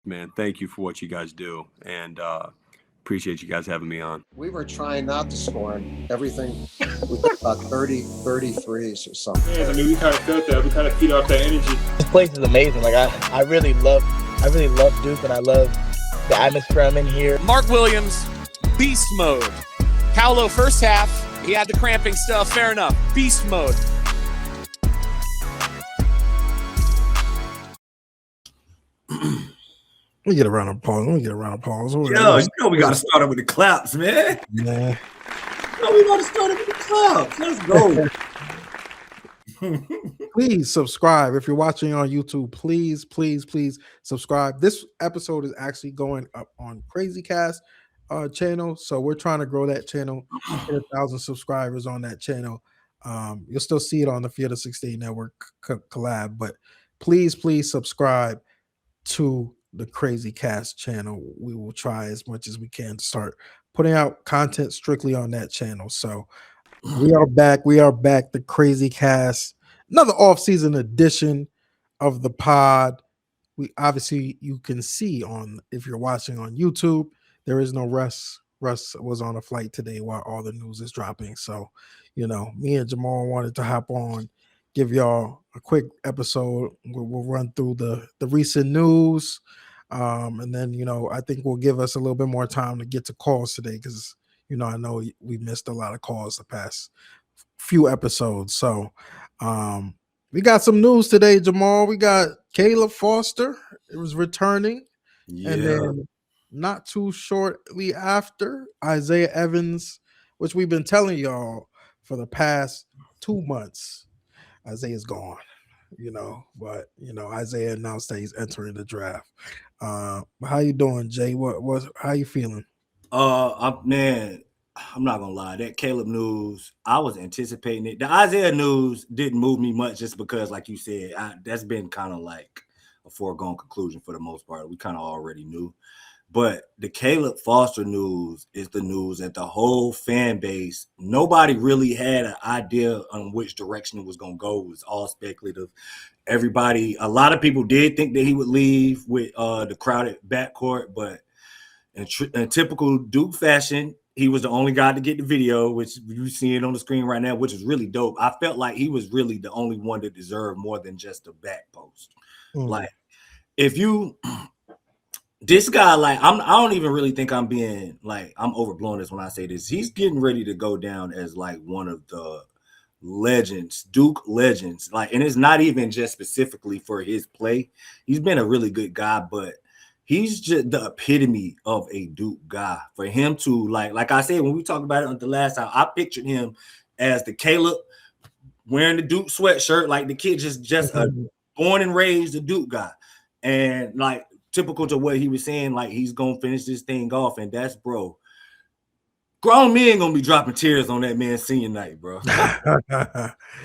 man. Thank you for what you guys do, and appreciate you guys having me on. We were trying not to score him. Everything, we got about 30 threes or something. Yeah, I mean, we kind of felt that. We kind of feed off that energy. This place is amazing. Like I really love Duke, and I love the atmosphere I'm in here. Mark Williams, beast mode. Paolo first half, he had the cramping stuff. Fair enough. Beast mode. Let me get a round of applause. Yo, you know we got to start it with the claps, man. Nah. No, we got to start it with the claps. Let's go. Please subscribe. If you're watching on YouTube, please subscribe. This episode is actually going up on Crazie Cast channel. So we're trying to grow that channel, get 1,000 subscribers on that channel. You'll still see it on the Field of 16 Network collab, but please subscribe to the Crazie Cast channel. We will try as much as we can to start putting out content strictly on that channel. So we are back. The Crazie Cast, another off-season edition of the pod. We obviously, you can see on, if you're watching on YouTube, there is no Russ. Russ was on a flight today while all the news is dropping. So, me and Jamal wanted to hop on, give y'all a quick episode. We'll run through the recent news. And then, I think we'll give us a little bit more time to get to calls today because, I know we missed a lot of calls the past few episodes. So we got some news today, Jamal. We got Caleb Foster. It was returning. Yeah. And then not too shortly after, Isaiah Evans, which we've been telling y'all for the past 2 months. Isaiah's gone, but Isaiah announced that he's entering the draft. How you doing, Jay? How you feeling? Man, I'm not gonna lie. That Caleb news, I was anticipating it. The Isaiah news didn't move me much, just because, like you said, that's been kind of like a foregone conclusion for the most part. We kind of already knew. But the Caleb Foster news is the news that the whole fan base, nobody really had an idea on which direction it was going to go. It was all speculative. A lot of people did think that he would leave with the crowded backcourt, but in typical Duke fashion, he was the only guy to get the video, which you see it on the screen right now, which is really dope. I felt like he was really the only one that deserved more than just a back post. Like, if you... This guy, like, I don't even really think I'm overblowing this when I say this. He's getting ready to go down as like one of the legends, Duke legends. Like, and it's not even just specifically for his play. He's been a really good guy, but he's just the epitome of a Duke guy. For him to, like I said, when we talked about it the last time, I pictured him as the Caleb wearing the Duke sweatshirt, like the kid just a born and raised a Duke guy. And like, typical to what he was saying, like, he's gonna finish this thing off, and that's, bro, grown men gonna be dropping tears on that man's senior night, bro.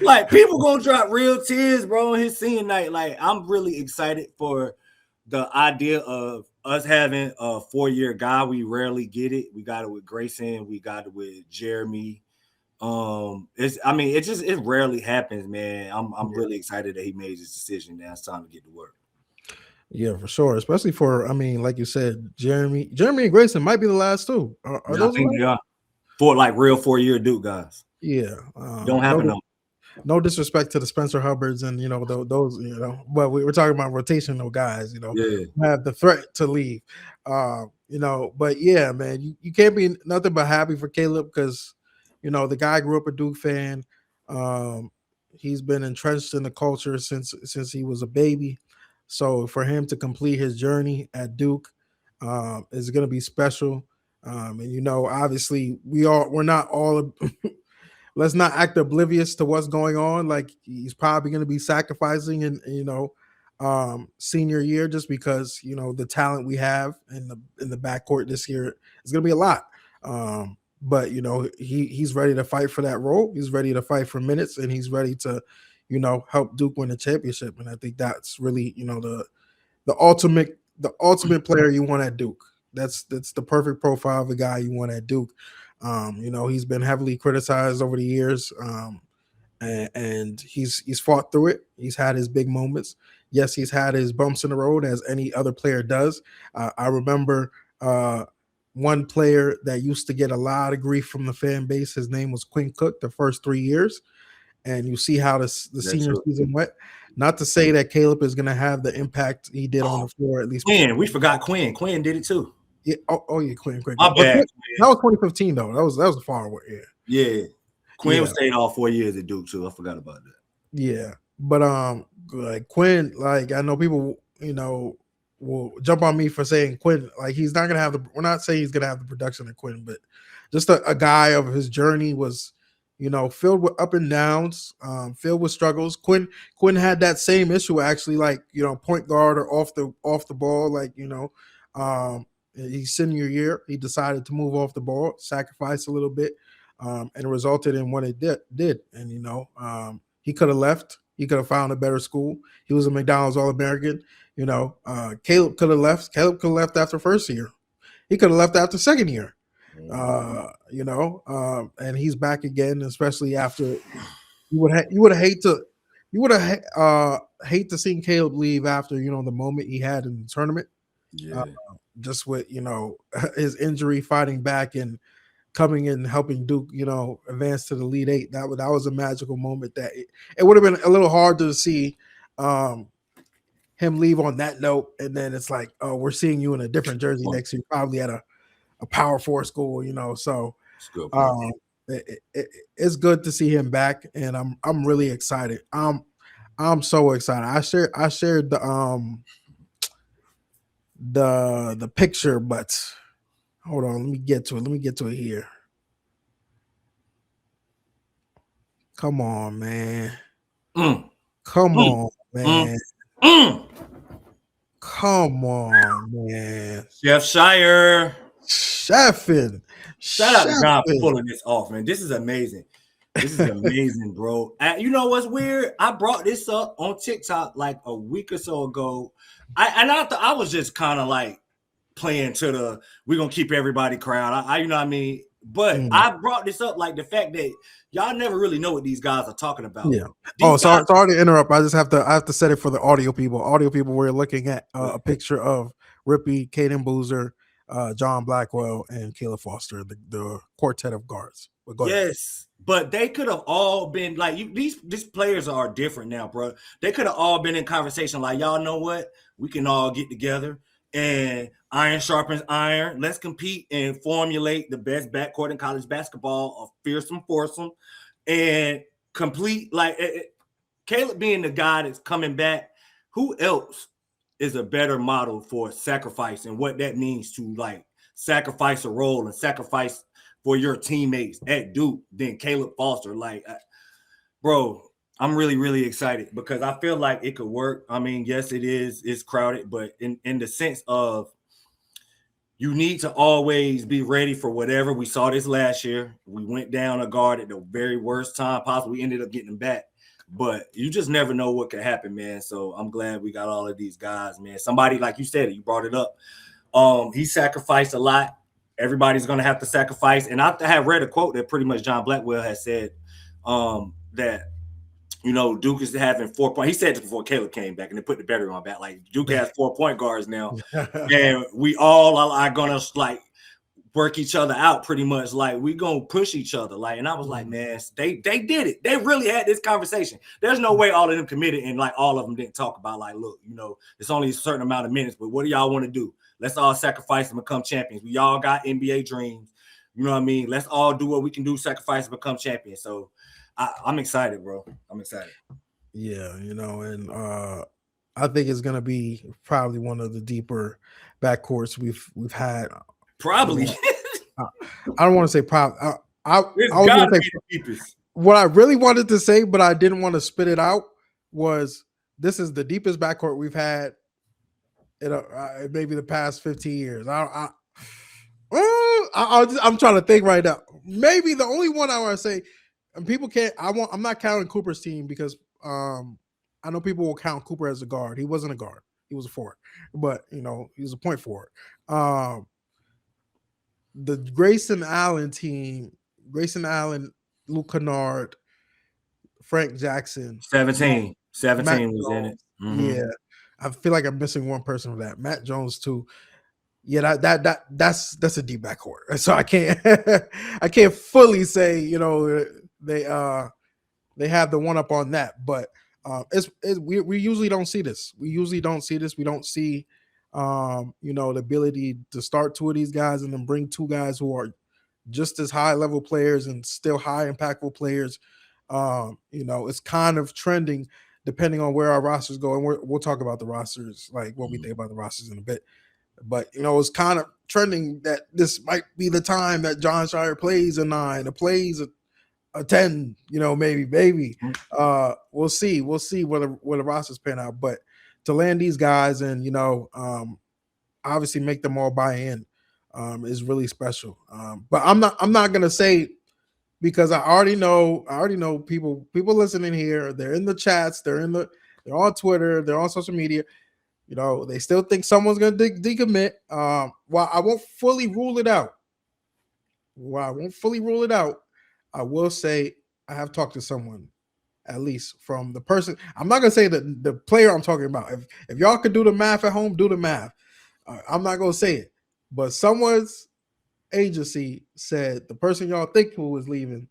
Like, people gonna drop real tears, bro, on his senior night. Like, I'm really excited for the idea of us having a 4-year guy. We rarely get it. We got it with Grayson, we got it with Jeremy. It rarely happens, man. I'm really excited that he made this decision. Now it's time to get to work. Yeah, for sure. Especially for, like you said, Jeremy and Grayson might be the last two. Are those? I think they are. For like real 4-year Duke guys. Yeah. Don't happen. No disrespect to the Spencer Hubbards and those, but we were talking about rotational guys, who have the threat to leave. But yeah, man, you can't be nothing but happy for Caleb because the guy grew up a Duke fan. He's been entrenched in the culture since he was a baby. So for him to complete his journey at Duke is going to be special. And obviously we're not all. Let's not act oblivious to what's going on. Like, he's probably going to be sacrificing in senior year just because the talent we have in the backcourt this year is going to be a lot. But he's ready to fight for that role. He's ready to fight for minutes, and he's ready to help Duke win a championship. And I think that's really, the ultimate player you want at Duke. That's the perfect profile of the guy you want at Duke. He's been heavily criticized over the years, and he's fought through it. He's had his big moments. Yes, he's had his bumps in the road as any other player does. I remember one player that used to get a lot of grief from the fan base. His name was Quinn Cook the first 3 years. And you see how the senior season went. Not to say that Caleb is going to have the impact he did on the floor, at least. Quinn, we forgot Quinn. Quinn did it too. Yeah. Yeah, Quinn. My bad. That was 2015 though. That was far away. Yeah. Quinn stayed all 4 years at Duke too. I forgot about that. Yeah, but like Quinn, like I know people, will jump on me for saying Quinn, like he's not gonna have we're not saying he's gonna have the production of Quinn, but just a guy of his journey was, filled with up and downs, filled with struggles. Quinn had that same issue actually, like point guard or off the ball, like his senior year, he decided to move off the ball, sacrifice a little bit, and it resulted in what it did. And he could have left. He could have found a better school. He was a McDonald's All-American. Caleb could have left. Caleb could have left after first year. He could have left after second year. And he's back again, especially after you would hate to see Caleb leave after the moment he had in the tournament. Yeah. Just with his injury, fighting back and coming in and helping Duke, advance to the Elite Eight. That was a magical moment. That it would have been a little hard to see him leave on that note, and then it's like, oh, we're seeing you in a different jersey next year, probably at a Power 4 school, So it's good to see him back, and I'm really excited. I'm so excited. I shared the picture, but hold on, let me get to it here. Come on, man. Come on, man. Come on, man. Chef Shire. Chefin. Shout out to John for pulling this off, man. This is amazing. This is amazing, bro. You know what's weird? I brought this up on TikTok like a week or so ago. I was just kind of like playing to we're gonna keep everybody crowd. You know what I mean? But I brought this up like the fact that y'all never really know what these guys are talking about. Yeah. Sorry to interrupt. I have to set it for the audio people. Audio people, we're looking at a picture of Rippey, Caden Boozer, John Blackwell, and Caleb Foster, the quartet of guards. Yes, but they could have all been like these players are different now, bro. They could have all been in conversation like, y'all know what? We can all get together and iron sharpens iron. Let's compete and formulate the best backcourt in college basketball of fearsome foursome and complete Caleb being the guy that's coming back. Who else is a better model for sacrifice and what that means to sacrifice a role and sacrifice for your teammates at Duke than Caleb Foster? Bro, I'm really, really excited because I feel like it could work. I mean, yes, it's crowded, but in the sense of you need to always be ready for whatever. We saw this last year. We went down a guard at the very worst time possible. We ended up getting him back. But you just never know what could happen, man. So I'm glad we got all of these guys, man. Somebody, like you said, you brought it up. He sacrificed a lot. Everybody's going to have to sacrifice. And I have read a quote that pretty much John Blackwell has said that, Duke is having 4 point. He said this before Caleb came back and they put the battery on back. Like, Duke has 4 point guards now. And we all are going to, work each other out pretty much. We going to push each other. And I was like, man, they did it. They really had this conversation. There's no way all of them committed and all of them didn't talk about look, it's only a certain amount of minutes, but what do y'all want to do? Let's all sacrifice and become champions. We all got NBA dreams. You know what I mean? Let's all do what we can do, sacrifice and become champions. So I'm excited, bro. I'm excited. Yeah, and I think it's gonna be probably one of the deeper backcourts we've had. Probably. I don't want to say probably. I was gonna say what I really wanted to say, but I didn't want to spit it out. Was this is the deepest backcourt we've had in maybe the past 15 years. I'm trying to think right now. Maybe the only one I want to say, and people can't. I'm not counting Cooper's team because I know people will count Cooper as a guard. He wasn't a guard. He was a forward, but he was a point forward. The Grayson Allen team, Luke Kennard, Frank Jackson. 17 was in it. Mm-hmm. Yeah. I feel like I'm missing one person for that. Matt Jones too. Yeah, that's a deep backcourt. So I can't I can't fully say, you know, they have the one up on that, but we usually don't see this. We usually don't see this. We don't see you know, the ability to start two of these guys and then bring two guys who are just as high level players and still high impactful players. You know, it's kind of trending depending on where our rosters go, and we'll talk about the rosters, like what we think about the rosters in a bit. But you know, it's kind of trending that this might be the time that John Shire plays a 9, or plays a 10. You know, maybe. We'll see where the rosters pan out. But to land these guys and, you know, obviously make them all buy in is really special. But I'm not gonna say, because I already know people listening here. They're in the chats. They're on Twitter. They're on social media. You know, they still think someone's going to decommit. While I won't fully rule it out, I will say I have talked to someone, at least from the person. I'm not going to say the player I'm talking about. If y'all could do the math at home, do the math. I'm not going to say it. But someone's agency said the person y'all think who is leaving,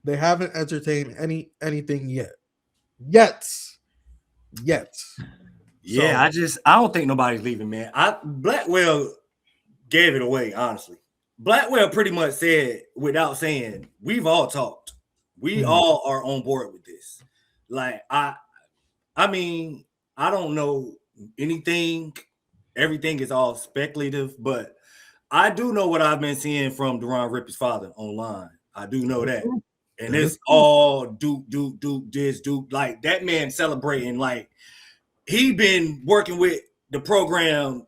they haven't entertained anything yet. Yeah, I don't think nobody's leaving, man. Blackwell gave it away, honestly. Blackwell pretty much said, without saying, we've all talked. We all are on board with this. Like, I mean, I don't know anything. Everything is all speculative, but I do know what I've been seeing from Deron Rippey's father online. I do know that. And it's all Duke, Duke. Like, that man celebrating, like, he been working with the program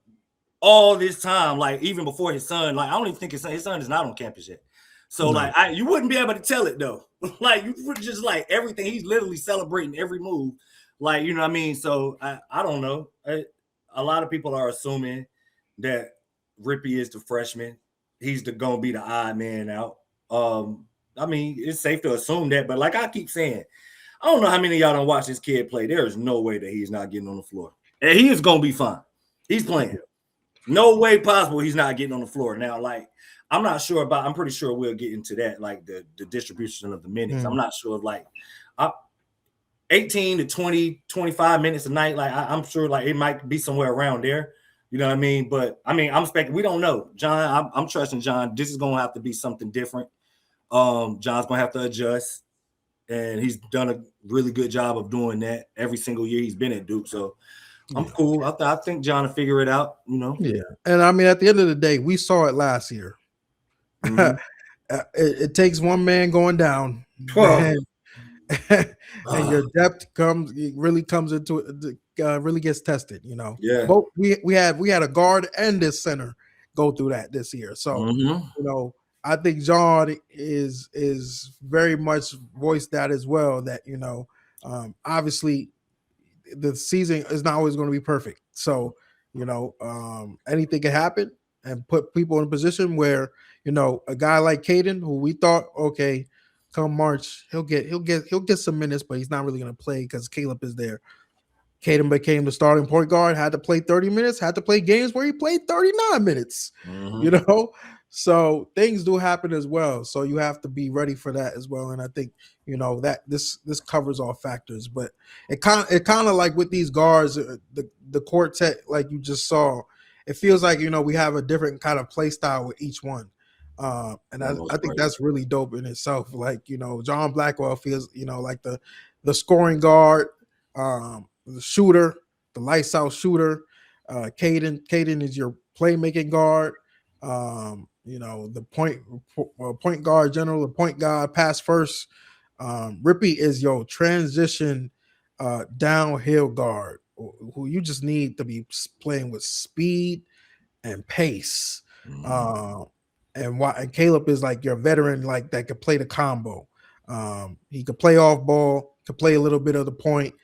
all this time, like even before his son. Like, I don't even think his son is not on campus yet. So like, you wouldn't be able to tell it though. Like, you would just like everything. He's literally celebrating every move. Like, you know what I mean? So I don't know. A lot of people are assuming that Rippey is the freshman. He's gonna be the odd man out. I mean, it's safe to assume that, but like I keep saying, I don't know how many of y'all don't watch this kid play. There is no way that he's not getting on the floor. And he is going to be fine. He's playing. No way possible he's not getting on the floor. Now, like, I'm pretty sure we'll get into that, like the distribution of the minutes. I'm not sure of like 18 to 20, 25 minutes a night. Like, I'm sure like it might be somewhere around there. You know what I mean? But I mean, I'm expecting, we don't know. John, I'm trusting John. This is going to have to be something different. John's going to have to adjust. And he's done a really good job of doing that every single year he's been at Duke. So I'm cool. I think John will figure it out, you know? Yeah. And I mean, at the end of the day, we saw it last year. It takes one man going down. 12. And your depth really gets tested, you know? Yeah. Both we had a guard and this center go through that this year. So, you know, I think John is very much voiced that as well, that, you know, obviously the season is not always going to be perfect. So, you know, anything can happen, and put people in a position where, you know, a guy like Caden, who we thought, okay, come March, he'll get some minutes, but he's not really going to play because Caleb is there. Caden became the starting point guard, had to play 30 minutes, had to play games where he played 39 minutes, you know? So things do happen as well. So you have to be ready for that as well. And I think, you know, that this covers all factors. But it kind of like with these guards, the quartet, like you just saw, it feels like, you know, we have a different kind of play style with each one. And I think that's really dope in itself. Like, you know, John Blackwell feels, you know, like the scoring guard, the shooter, the lights out shooter. Caden is your playmaking guard. You know, the point guard general, the point guard, pass first. Rippey is your transition downhill guard, who you just need to be playing with speed and pace. And Caleb is like your veteran, like that could play the combo. He could play off ball, could play a little bit of the point,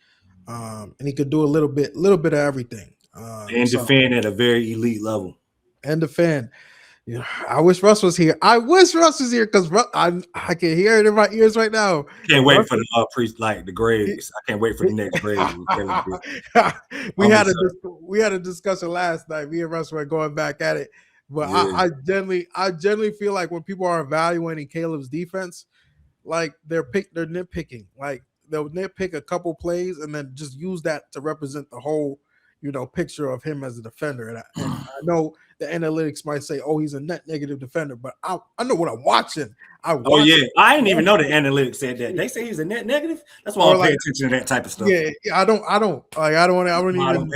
and he could do a little bit of everything. And defend at a very elite level. And defend. Yeah, I wish Russ was here. I wish Russ was here because I can hear it in my ears right now. Can't wait Russ, for the the grades. I can't wait for the next grades. we had Almost, we had a discussion last night. Me and Russ were going back at it, but yeah. I generally feel like when people are evaluating Caleb's defense, like they're nitpicking. Like they'll nitpick a couple plays and then just use that to represent the whole, picture of him as a defender. And I know the analytics might say, "Oh, he's a net negative defender," but I know what I'm watching. Oh yeah, I didn't even know the analytics said that. They say he's a net negative. That's why I don't pay attention to that type of stuff. Yeah, I don't pay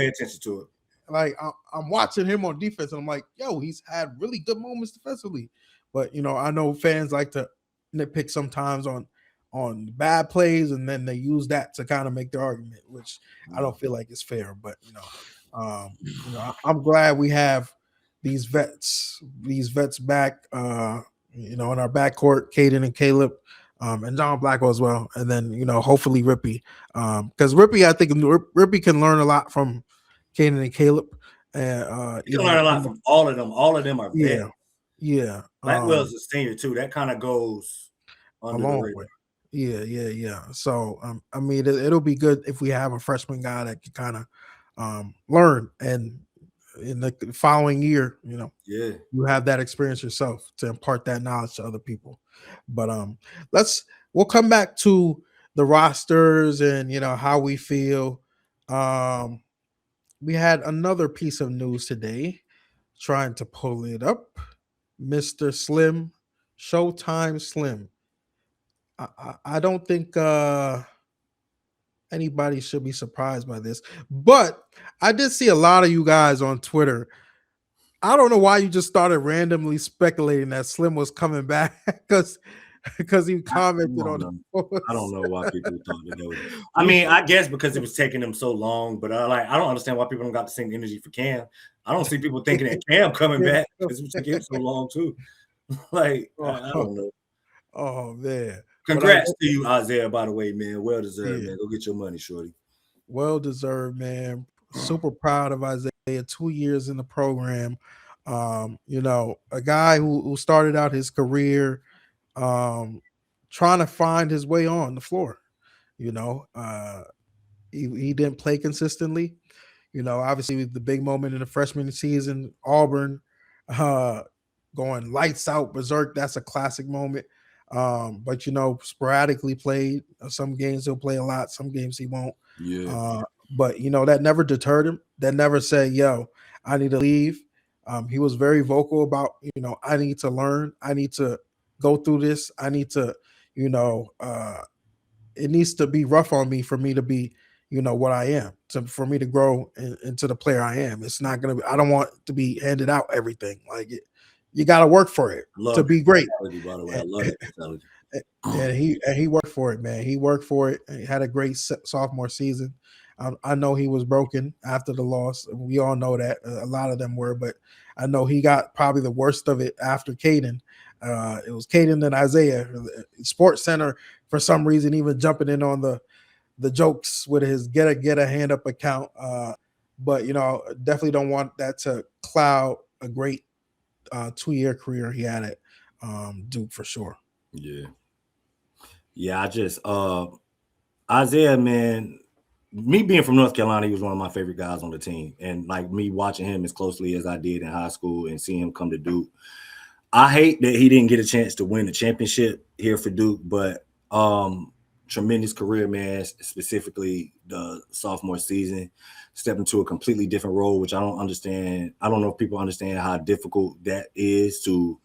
attention to it. Like I'm watching him on defense, and I'm like, yo, he's had really good moments defensively. But I know fans like to nitpick sometimes on bad plays, and then they use that to kind of make their argument, which I don't feel like is fair. But I'm glad we have these vets back. In our backcourt, Caden and Caleb, and John Blackwell as well, and then hopefully Rippy, because Rippy, I think Rippy can learn a lot from Caden and Caleb. You can learn a lot from all of them. All of them are vets. Yeah. Blackwell's a senior too. That kind of goes along with. Yeah. So I mean, it'll be good if we have a freshman guy that can kind of learn, and in the following year, you have that experience yourself to impart that knowledge to other people. But we'll come back to the rosters and how we feel. We had another piece of news today, trying to pull it up. Mr. Slim, Showtime Slim. I don't think anybody should be surprised by this, but I did see a lot of you guys on Twitter. I don't know why you just started randomly speculating that Slim was coming back because he commented on it. I don't know why people thought that was. I mean, I guess because it was taking them so long, but I don't understand why people don't got the same energy for Cam. I don't see people thinking that Cam coming back because it was taking him so long too. I don't know. Oh man. Congrats to you, Isaiah, by the way, man. Well deserved, man. Go get your money, shorty. Well deserved, man. Super proud of Isaiah. 2 years in the program. A guy who started out his career trying to find his way on the floor. He didn't play consistently. Obviously the big moment in the freshman season, Auburn going lights out berserk. That's a classic moment. But sporadically played. Some games he'll play a lot, some games he won't. Yeah. But that never deterred him. That never said, yo, I need to leave. He was very vocal about, I need to learn. I need to go through this. I need to, it needs to be rough on me for me to be, what I am, for me to grow into the player I am. It's not going to be, I don't want to be handed out everything. Like you got to work for it to be great. By the way, I love it. And he worked for it, man. He worked for it. He had a great sophomore season. I know he was broken after the loss. We all know that. A lot of them were, but I know he got probably the worst of it after Caden. It was Caden and Isaiah. Sports Center, for some reason, even jumping in on the jokes with his get a hand up account. But definitely don't want that to cloud a great 2-year career he had at Duke for sure. Yeah, I just Isaiah, man, me being from North Carolina, he was one of my favorite guys on the team. And like me watching him as closely as I did in high school and seeing him come to Duke. I hate that he didn't get a chance to win the championship here for Duke, but tremendous career, man, specifically the sophomore season, stepped into a completely different role, which I don't understand. I don't know if people understand how difficult that is to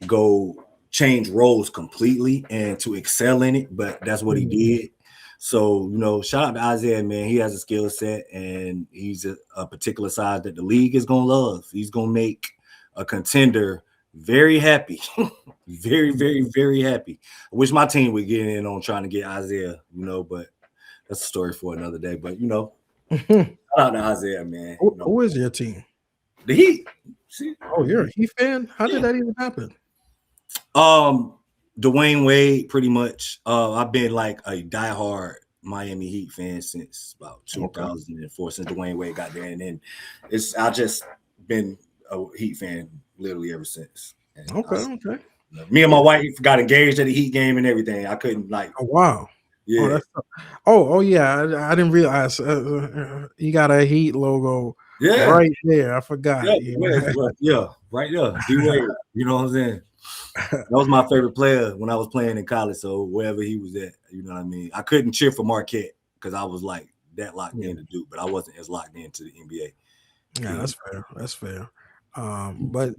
go change roles completely and to excel in it, but that's what he did. So, shout out to Isaiah, man. He has a skill set and he's a particular size that the league is going to love. He's going to make a contender very happy. Very, very, very happy. I wish my team would get in on trying to get Isaiah, but that's a story for another day. But, shout out to Isaiah, man. Who is your team? The Heat. Oh, you're a Heat fan? How did that even happen? Dwayne Wade, pretty much. I've been like a diehard Miami Heat fan since about 2004, since Dwayne Wade got there, and then I just been a Heat fan literally ever since. And Okay. me and my wife got engaged at the Heat game and everything. I couldn't Oh wow. yeah. Yeah. I didn't realize you got a Heat logo right there. I forgot. Yeah, right there. D-Wade, you know what I'm saying? That was my favorite player when I was playing in college. So wherever he was at, you know what I mean? I couldn't cheer for Marquette because I was like that locked in to Duke, but I wasn't as locked into the NBA. Yeah, that's fair. But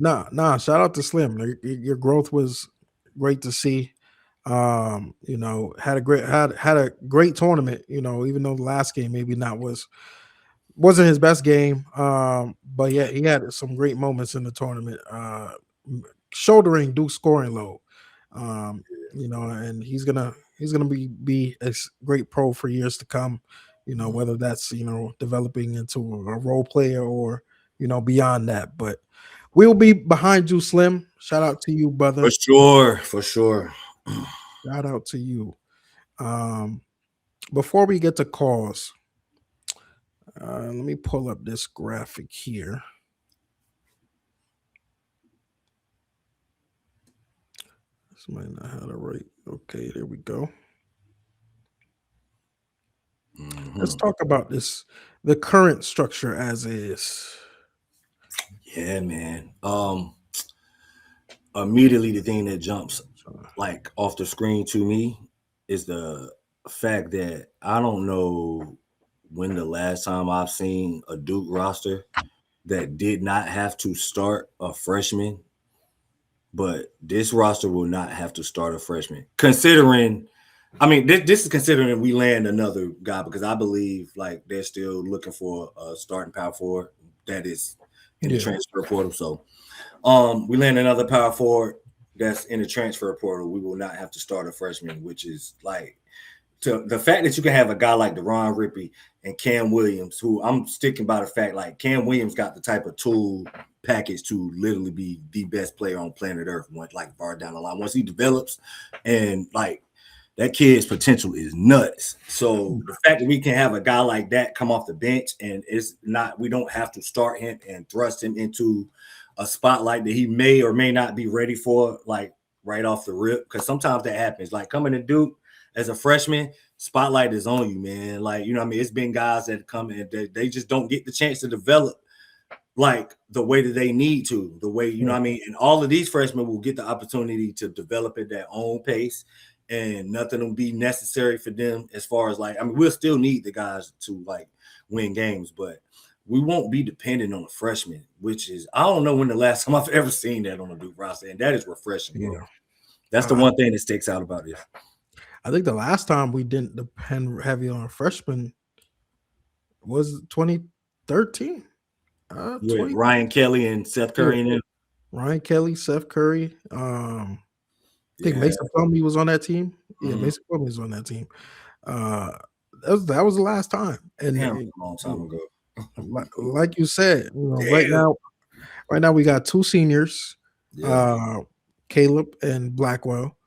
shout out to Slim. Your growth was great to see. Had a great tournament, even though the last game maybe wasn't his best game. But yeah, he had some great moments in the tournament, shouldering Duke's scoring load. And he's gonna be a great pro for years to come. Whether that's developing into a role player or beyond that. But we'll be behind you, Slim. Shout out to you, brother. For sure. Shout out to you. Before we get to calls, let me pull up this graphic here. This might not have it right. Okay, there we go. Let's talk about the current structure as is. Yeah, man. Immediately the thing that jumps like off the screen to me is the fact that I don't know when the last time I've seen a Duke roster that did not have to start a freshman, but this roster will not have to start a freshman. Considering, I mean, this is considering we land another guy, because I believe like they're still looking for a starting power forward that is in the transfer portal. So we land another power forward that's in the transfer portal. We will not have to start a freshman, which is like, to the fact that you can have a guy like Deron Rippey and Cam Williams, who I'm sticking by the fact like Cam Williams got the type of tool package to literally be the best player on planet Earth, like far down the line. Once he develops, and like that kid's potential is nuts. So the fact that we can have a guy like that come off the bench and we don't have to start him and thrust him into a spotlight that he may or may not be ready for, like right off the rip. Because sometimes that happens. Like coming to Duke as a freshman, spotlight is on you, man. Like, what I mean? It's been guys that come in, they just don't get the chance to develop like the way that they need to, the way, what I mean? And all of these freshmen will get the opportunity to develop at their own pace, and nothing will be necessary for them as far as like, I mean, we'll still need the guys to like win games, but we won't be dependent on a freshman, which is, I don't know when the last time I've ever seen that on a Duke roster, and that is refreshing, bro. That's the one thing that sticks out about it. I think the last time we didn't depend heavy on a freshman was 2013. Ryan Kelly and Seth Curry and them. Ryan Kelly, Seth Curry. I think Mason Plumlee was on that team. Yeah, Mason Plumlee was on that team. That was the last time. And a long time ago. Like you said, right now we got two seniors, Caleb and Blackwell.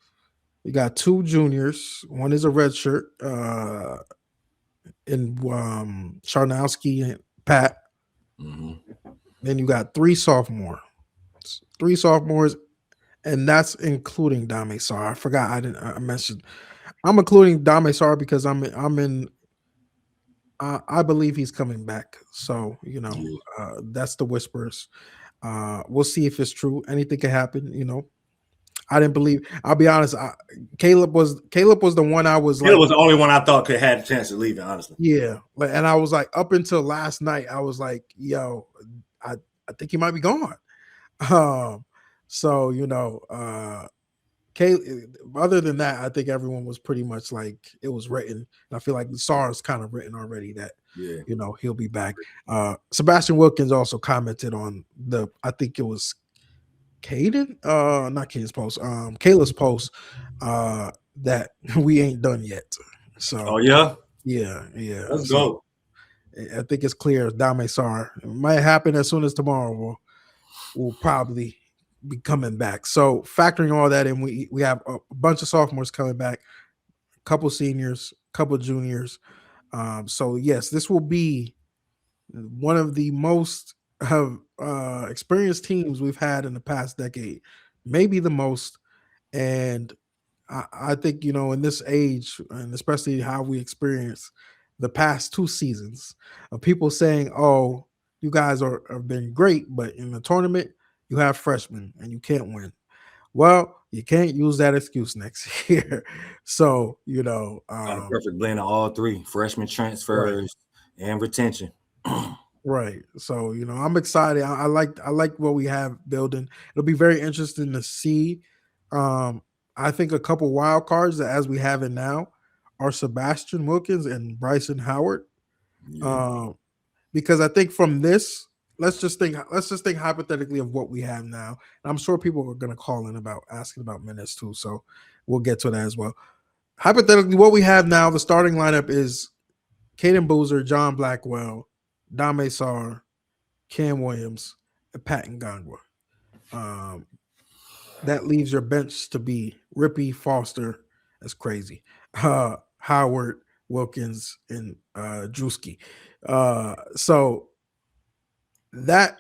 We got two juniors. One is a red shirt, in Charnowski and Pat. Then you got three sophomores, and that's including Dame Sarr. I forgot I mentioned. I'm including Dame Sarr because I believe he's coming back. So that's the whispers. We'll see if it's true. Anything can happen. I didn't believe. I'll be honest. Caleb was the one I was like. Caleb was the only one I thought could have a chance of leaving. Honestly, yeah. And I was like, up until last night, I was like, yo, I think he might be gone. Caleb. Other than that, I think everyone was pretty much like it was written. And I feel like Sarr is kind of written already that he'll be back. Sebastian Wilkins also commented on I think it was Caden, not Caden's post, Kayla's post, that we ain't done yet. So yeah. Let's go. I think it's clear Dame Sarr. It might happen as soon as tomorrow. We'll probably be coming back. So factoring all that in, we have a bunch of sophomores coming back, a couple seniors, a couple juniors. So yes, this will be one of the most have experienced teams we've had in the past decade, maybe the most. And I think, in this age, and especially how we experience the past 2 seasons of people saying, "Oh, you guys have been great, but in the tournament you have freshmen and you can't win." Well, you can't use that excuse next year. So, Got a perfect blend of all three: freshman transfers and retention. right. So, I'm excited. I like what we have building. It'll be very interesting to see. I think a couple wild cards that, as we have it now, are Sebastian Wilkins and Bryson Howard. Yeah. Because I think from this, let's just think hypothetically of what we have now. And I'm sure people are going to call in about asking about minutes too. So we'll get to that as well. Hypothetically, what we have now, the starting lineup is Caden Boozer, John Blackwell, Dame Sarr, Cam Williams, and Pat Ngangwa. That leaves your bench to be Rippy, Foster, that's crazy, Howard, Wilkins, and Drewski. So that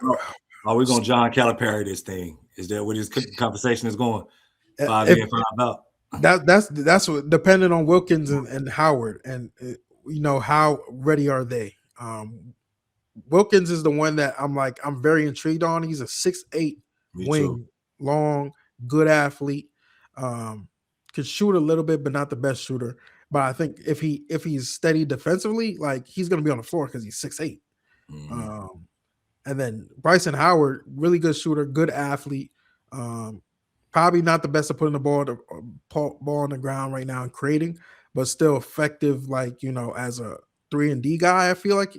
Are we going to John Calipari this thing? Is that where this conversation is going? 5 if, in, 5 out. that's what depending on Wilkins and Howard, and how ready are they? Wilkins is the one that I'm very intrigued on. He's a 6'8" wing, long, good athlete. Could shoot a little bit, but not the best shooter. But I think if he's steady defensively, he's gonna be on the floor because he's 6'8". Mm-hmm. And then Bryson Howard, really good shooter, good athlete. Probably not the best at putting the ball on the ground right now and creating, but still effective. As a 3-and-D guy, I feel like,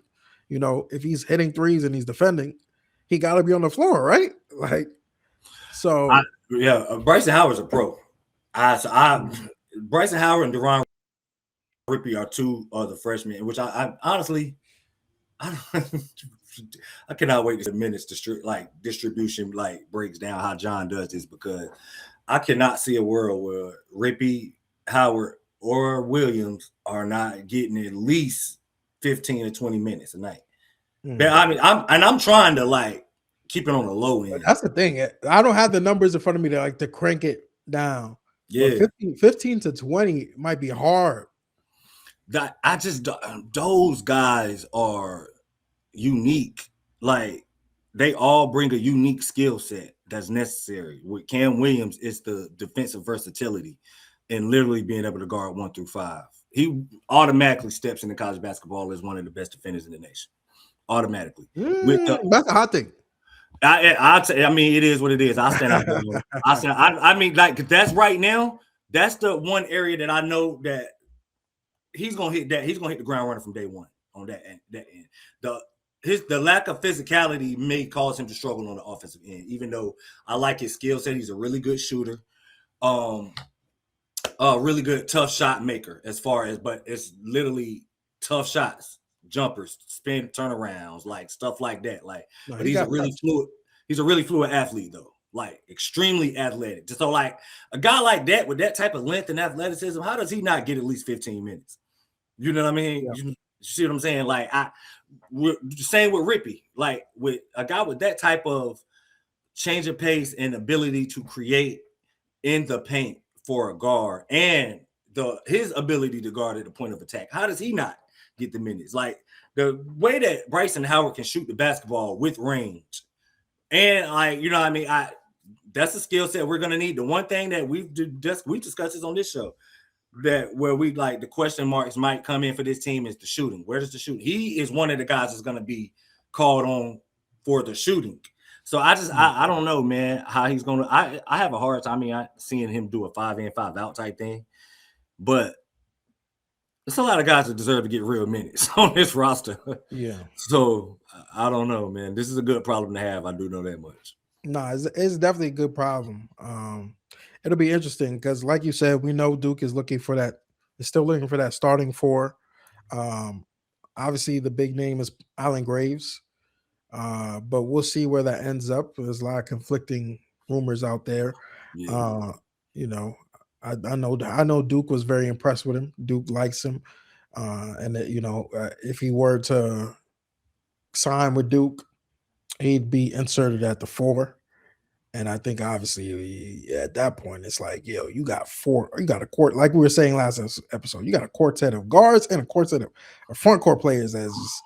if he's hitting threes and he's defending, he got to be on the floor, right? Bryson Howard's a pro. Bryson Howard and Deron Rippey are two other freshmen, which I honestly, I cannot wait to see the minutes distribution breaks down how John does this, because I cannot see a world where Rippey, Howard, or Williams are not getting at least 15 or 20 minutes a night. But I'm trying to keep it on the low end. That's the thing. I don't have the numbers in front of me to crank it down. Yeah, 15 to 20 might be hard. Those guys are unique. They all bring a unique skill set that's necessary. With Cam Williams, it's the defensive versatility and literally being able to guard 1 through 5. He automatically steps into college basketball as one of the best defenders in the nation. Automatically. That's a hot thing. It is what it is. I stand out. That's right now. That's the one area that I know that he's gonna hit the ground running from day one on that end. The lack of physicality may cause him to struggle on the offensive end, even though I like his skill set. He's a really good shooter, really good tough shot maker but it's literally tough shots, jumpers, spin turnarounds, stuff like that. But he's a really fluid athlete though, extremely athletic. So a guy like that with that type of length and athleticism, how does he not get at least 15 minutes? You know what I mean? Yeah. You see what I'm saying? Same with Rippey. With a guy with that type of change of pace and ability to create in the paint for a guard, and his ability to guard at the point of attack, how does he not get the minutes? The way that Bryson Howard can shoot the basketball with range, and that's a skill set we're gonna need. The one thing that we discussed this on this show, that where we the question marks might come in for this team, is the shooting. Where does the shooting? He is one of the guys that's gonna be called on for the shooting. So I don't know, man, how he's gonna. I have a hard time seeing him do a 5 in, 5 out type thing, but there's a lot of guys that deserve to get real minutes on this roster. Yeah. So I don't know, man. This is a good problem to have. I do know that much. No, it's definitely a good problem. It'll be interesting because, like you said, we know Duke is looking for that. Is still looking for that starting 4. Obviously, the big name is Allen Graves, but we'll see where that ends up. There's a lot of conflicting rumors out there. Yeah. I know Duke was very impressed with him. Duke likes him, and that, if he were to sign with Duke, He'd be inserted at the 4. And I think obviously at that point it's like, you got a court, like we were saying last episode, you got a quartet of guards and a quartet of front court players that's just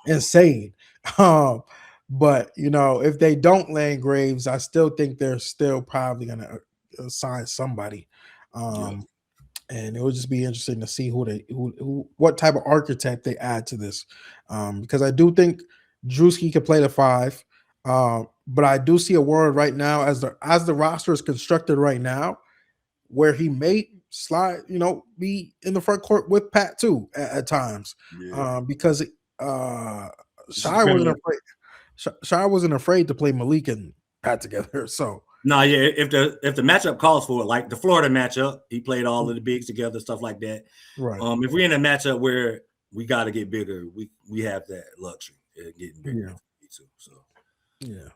insane. Um, but if they don't land Graves, I still think they're still probably gonna assign somebody. And it would just be interesting to see what type of architect they add to this. Because I do think Drewski could play the 5. But I do see a world right now as the roster is constructed right now, where he may slide, be in the front court with Pat too at times. Because Shai wasn't afraid to play Malik and Pat together. So if the matchup calls for it, like the Florida matchup, he played all of the bigs together, stuff like that. Right. If we're in a matchup where we got to get bigger, we have that luxury of getting bigger. Too, so yeah.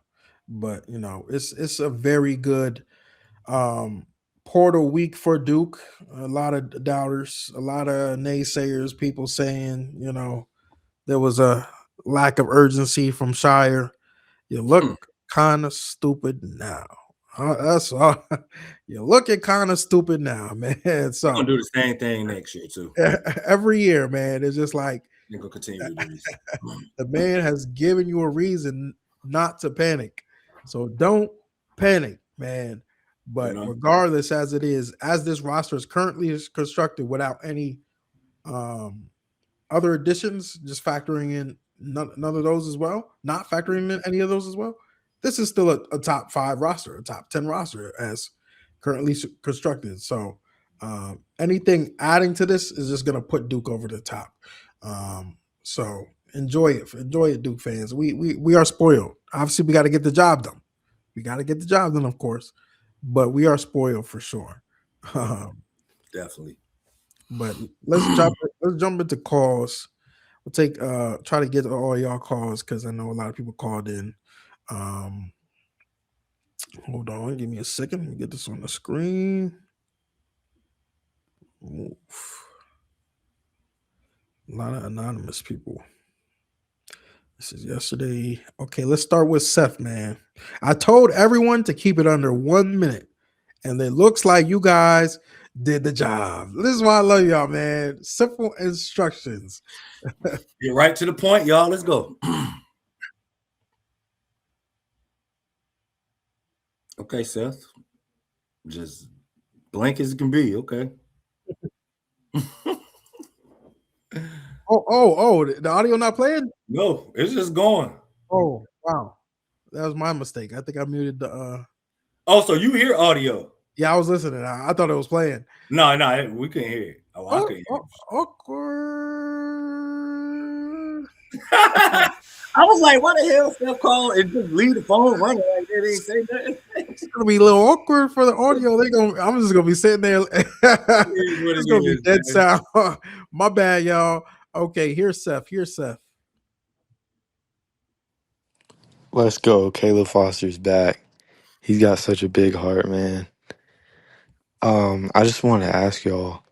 But it's a very good portal week for Duke. A lot of doubters, a lot of naysayers, people saying, there was a lack of urgency from Shire. You look kind of stupid now. That's all. You're looking kind of stupid now, man. So I'm gonna do the same thing next year too. Every year, man. It's just like you're gonna continue to do this. The man has given you a reason not to panic. So don't panic, man. But regardless, as this roster is currently constructed without any other additions, just factoring in none of those as well, not factoring in any of those as well, this is still a top 5 roster, a top 10 roster as currently constructed. So anything adding to this is just going to put Duke over the top. So enjoy it, Duke fans. We are spoiled. Obviously, we got to get the job done. Of course, but we are spoiled for sure. Definitely. But let's jump into calls. We'll take try to get to all y'all calls because I know a lot of people called in. Hold on, give me a second. Let me get this on the screen. Oof. A lot of anonymous people. This is yesterday. Okay, let's start with Seth, man. I told everyone to keep it under 1 minute, and it looks like you guys did the job. This is why I love y'all, man. Simple instructions. Get right to the point, y'all. Let's go. Okay, Seth. Just blank as it can be. Okay. Oh, the audio not playing? No, it's just going. Oh, wow. That was my mistake. I think I muted the Oh, so you hear audio? Yeah, I was listening. I thought it was playing. No, we couldn't hear it. I couldn't hear it. Awkward. I was like, why the hell Steph call and just leave the phone running like they didn't say nothing? It's gonna be a little awkward for the audio. I'm just gonna be sitting there. It's gonna be dead sound. My bad, y'all. Okay, here's Seth. Let's go. Caleb Foster's back. He's got such a big heart, man. I just want to ask y'all,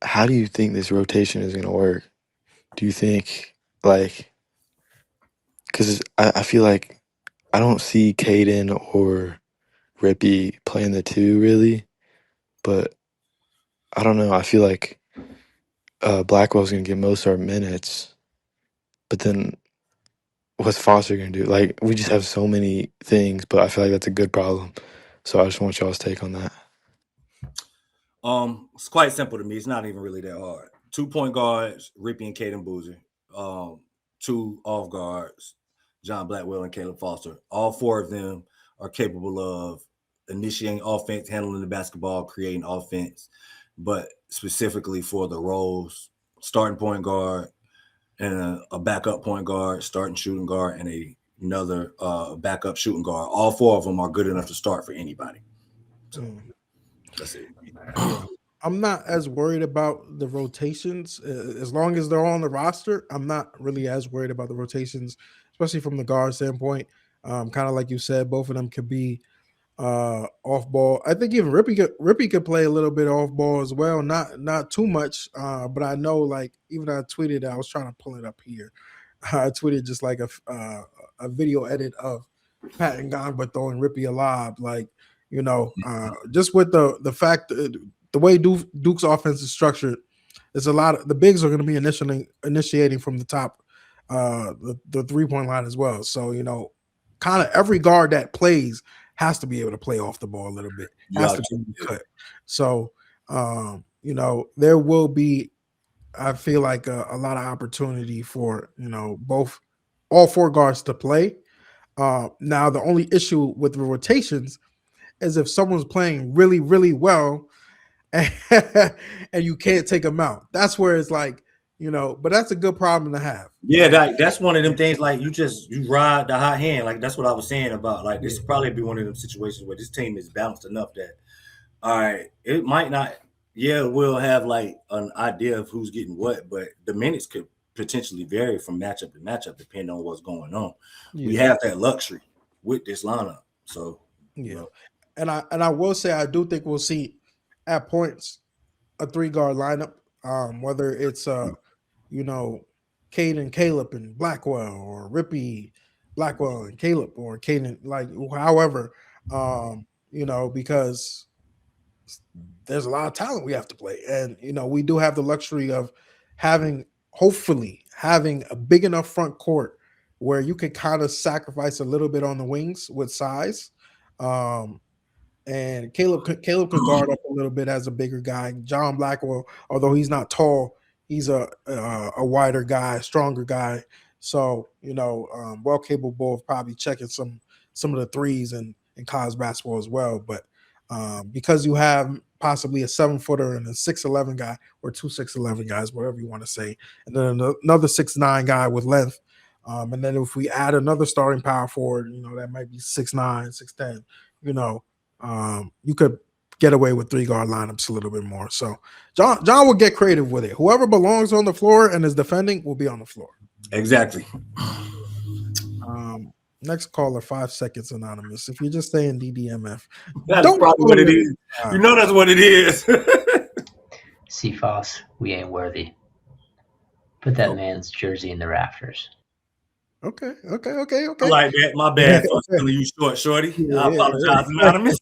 how do you think this rotation is going to work? Do you think, because I feel like I don't see Caden or Rippy playing the 2 really, but I don't know. I feel like Blackwell's going to get most of our minutes, but then what's Foster going to do? Like, we just have so many things, but I feel like that's a good problem. So I just want y'all's take on that. It's quite simple to me. It's not even really that hard. 2 point guards, Rippy and Caden Boozer. 2 off guards, John Blackwell and Caleb Foster. All 4 of them are capable of initiating offense, handling the basketball, creating offense, but specifically for the roles, starting point guard and a backup point guard, starting shooting guard, and another backup shooting guard. All 4 of them are good enough to start for anybody. So that's it. I'm not as worried about the rotations as long as they're on the roster. I'm not really as worried about the rotations, especially from the guard standpoint. Kind of like you said, both of them could be off ball. I think even Rippy could play a little bit off ball as well, not too much. But I know, like, even I tweeted, I was trying to pull it up here. I tweeted just like a video edit of Pat and Gamba throwing Rippy a lob, like just with the fact the way Duke's offense is structured, there's a lot of the bigs are going to be initiating from the top, the 3-point line as well. So kind of every guard that plays has to be able to play off the ball a little bit, has to be cut. So there will be, I feel like a lot of opportunity for all 4 guards to play. Now the only issue with the rotations is if someone's playing really, really well and you can't take them out. That's where it's like, but that's a good problem to have. Yeah, that's one of them things. Like you ride the hot hand. Like that's what I was saying about. Like this will probably be one of them situations where this team is balanced enough that, all right, it might not. Yeah, we'll have like an idea of who's getting what, but the minutes could potentially vary from matchup to matchup depending on what's going on. Yeah. We have that luxury with this lineup. So and I will say I do think we'll see at points a 3-guard lineup, whether it's Caden, Caleb, and Blackwell, or Rippy, Blackwell, and Caleb, or Caden, like however, because there's a lot of talent we have to play, and we do have the luxury of hopefully having a big enough front court where you can kind of sacrifice a little bit on the wings with size. And Caleb can guard up a little bit as a bigger guy. John Blackwell, although he's not tall, he's a wider guy, stronger guy. So well capable of probably checking some of the threes in college basketball as well. But because you have possibly a 7-footer and a 6'11" guy, or 2 6'11" guys, whatever you want to say, and then another 6'9" guy with length. And then if we add another starting power forward, that might be 6'9", 6'10", you could get away with 3-guard lineups a little bit more. So John will get creative with it. Whoever belongs on the floor and is defending will be on the floor. Exactly. Next caller, 5 seconds anonymous. If you're just saying DDMF, that's probably what it is. That's what it is. CFOS, we ain't worthy. Put that man's jersey in the rafters. Okay. I like that. My bad for telling you short, shorty. I apologize, anonymous.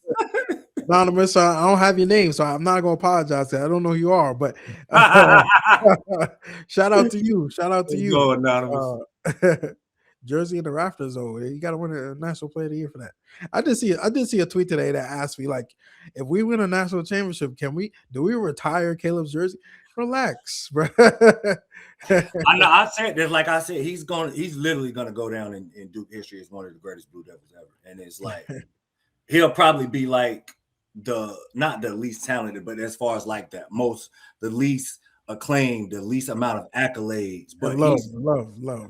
Anonymous, I don't have your name, so I'm not gonna apologize. I don't know who you are, but shout out to you. Go, anonymous. Jersey in the rafters, though. You got to win a National Player of the Year for that. I did see a tweet today that asked me, like, if we win a national championship, do we retire Caleb's jersey? Relax, bro. I know. I said this, like I said, he's literally gonna go down in Duke history as one of the greatest Blue Devils ever. And it's like he'll probably be like not the least talented, but as far as like the least acclaimed, the least amount of accolades, but love.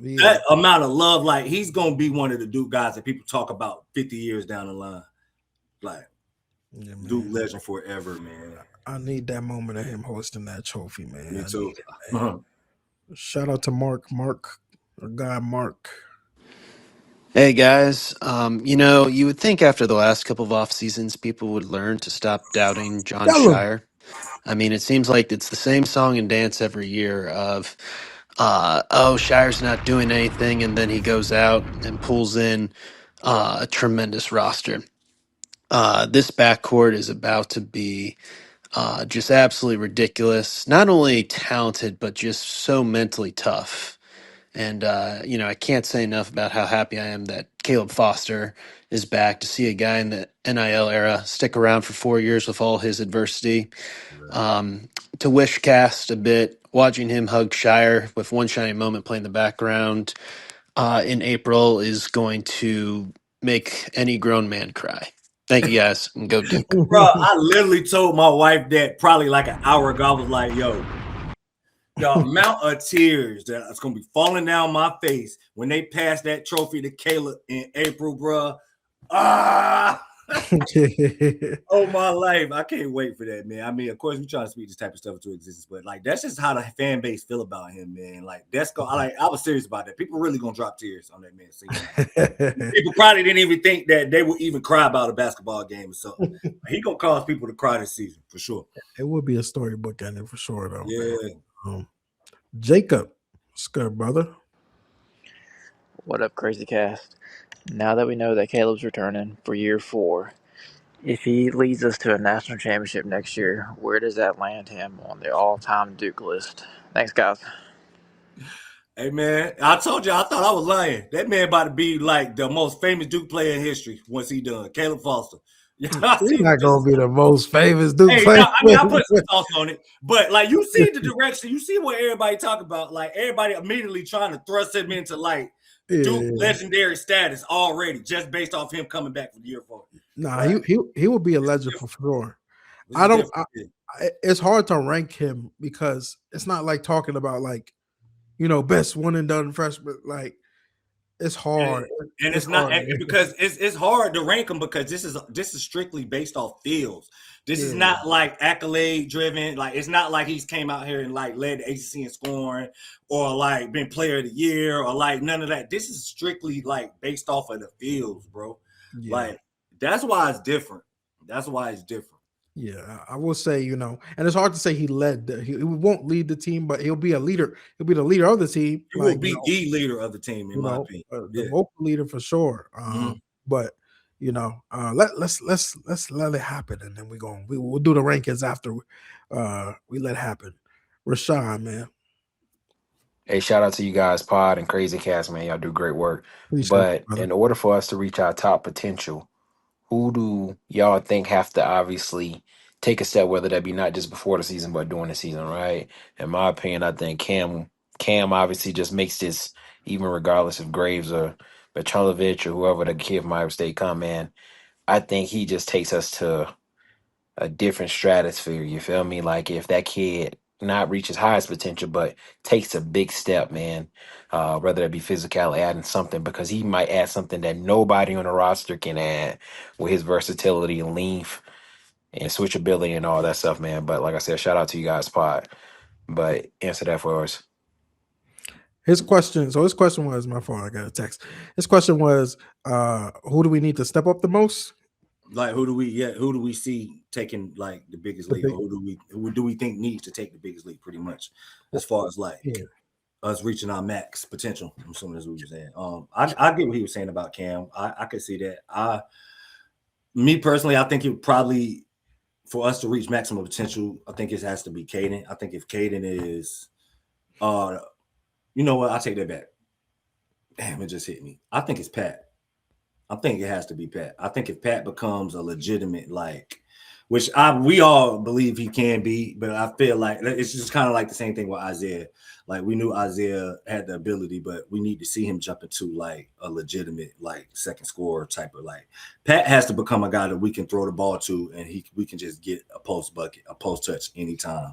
Yeah. That amount of love, like he's gonna be one of the Duke guys that people talk about 50 years down the line. Like Duke legend forever, man. I need that moment of him hosting that trophy, man. Me too. Shout out to Mark, our guy Mark. Hey guys, you would think after the last couple of off seasons, people would learn to stop doubting John Shire. I mean, it seems like it's the same song and dance every year of, Shire's not doing anything, and then he goes out and pulls in a tremendous roster. This backcourt is about to be just absolutely ridiculous. Not only talented, but just so mentally tough. And, I can't say enough about how happy I am that Caleb Foster is back, to see a guy in the NIL era stick around for 4 years with all his adversity. To wish Cast a bit, watching him hug Shire with one shining moment playing in the background in April is going to make any grown man cry. Thank you guys, and go Duke. Bro, I literally told my wife that probably like an hour ago. I was like, yo, the amount of tears that's going to be falling down my face when they pass that trophy to Caleb in April, bro. Oh, my life. I can't wait for that, man. I mean, of course, we try to speak this type of stuff into existence, but like that's just how the fan base feel about him, man. Like I was serious about that. People really gonna drop tears on that man. People probably didn't even think that they would even cry about a basketball game or something. He gonna cause people to cry this season for sure. It would be a storybook ending for sure, though. Yeah. Jacob, what's good, brother? What up, Crazy Cast? Now that we know that Caleb's returning for year 4, if he leads us to a national championship next year, where does that land him on the all-time Duke list? Thanks, guys. Hey man, I told you I thought I was lying. That man about to be like the most famous Duke player in history once he done. Caleb Foster. He's not gonna be the most famous Duke Hey, player. no, I mean I put some sauce on it, but like you see the direction, you see what everybody talk about. Like everybody immediately trying to thrust him into like Duke legendary status already, just based off him coming back for the year 4. Nah, right? he will be a legend for sure. It's hard to rank him because it's not like talking about like, best one and done freshman. Like it's hard, and it's not hard, because it's hard to rank him because this is strictly based off fields. This is not like accolade driven. Like it's not like he's came out here and like led the ACC in scoring or like been player of the year or like none of that. This is strictly like based off of the fields, bro. Yeah. Like that's why it's different. Yeah, I will say, and it's hard to say he led. He won't lead the team, but he'll be a leader. He'll be the leader of the team. He will be the leader of the team, in my opinion. The vocal leader for sure. But let's let it happen, and then we'll do the rankings after we let it happen. Rashawn, man. Hey, shout out to you guys, Pod and Crazy Cast, man. Y'all do great work. But in order for us to reach our top potential, who do y'all think have to obviously take a step, whether that be not just before the season, but during the season, right? In my opinion, I think Cam obviously just makes this, even regardless of Graves or Petrovic or whoever the kid from Iowa State come in, I think he just takes us to a different stratosphere, you feel me? Like if that kid not reach his highest potential, but takes a big step, man, whether that be physical, adding something, because he might add something that nobody on the roster can add with his versatility and length and switchability and all that stuff, man. But like I said, shout out to you guys, Pod. But answer that for us. His question was, my fault, I got a text. His question was, who do we need to step up the most? Like who do we see taking like the biggest leap? Or who do we think needs to take the biggest leap, pretty much, as far as like us reaching our max potential? I'm assuming that's what you're saying. I get what he was saying about Cam. I could see that. Me personally, I think it probably, for us to reach maximum potential, I think it has to be Caden. I think if Caden is, you know what? I'll take that back. Damn, it just hit me. I think it's Pat. I think it has to be Pat. I think if Pat becomes a legitimate, like, which we all believe he can be, but I feel like it's just kind of like the same thing with Isaiah. Like we knew Isaiah had the ability, but we need to see him jump into like a legitimate, like second scorer type of like. Pat has to become a guy that we can throw the ball to, and we can just get a post bucket, a post touch anytime.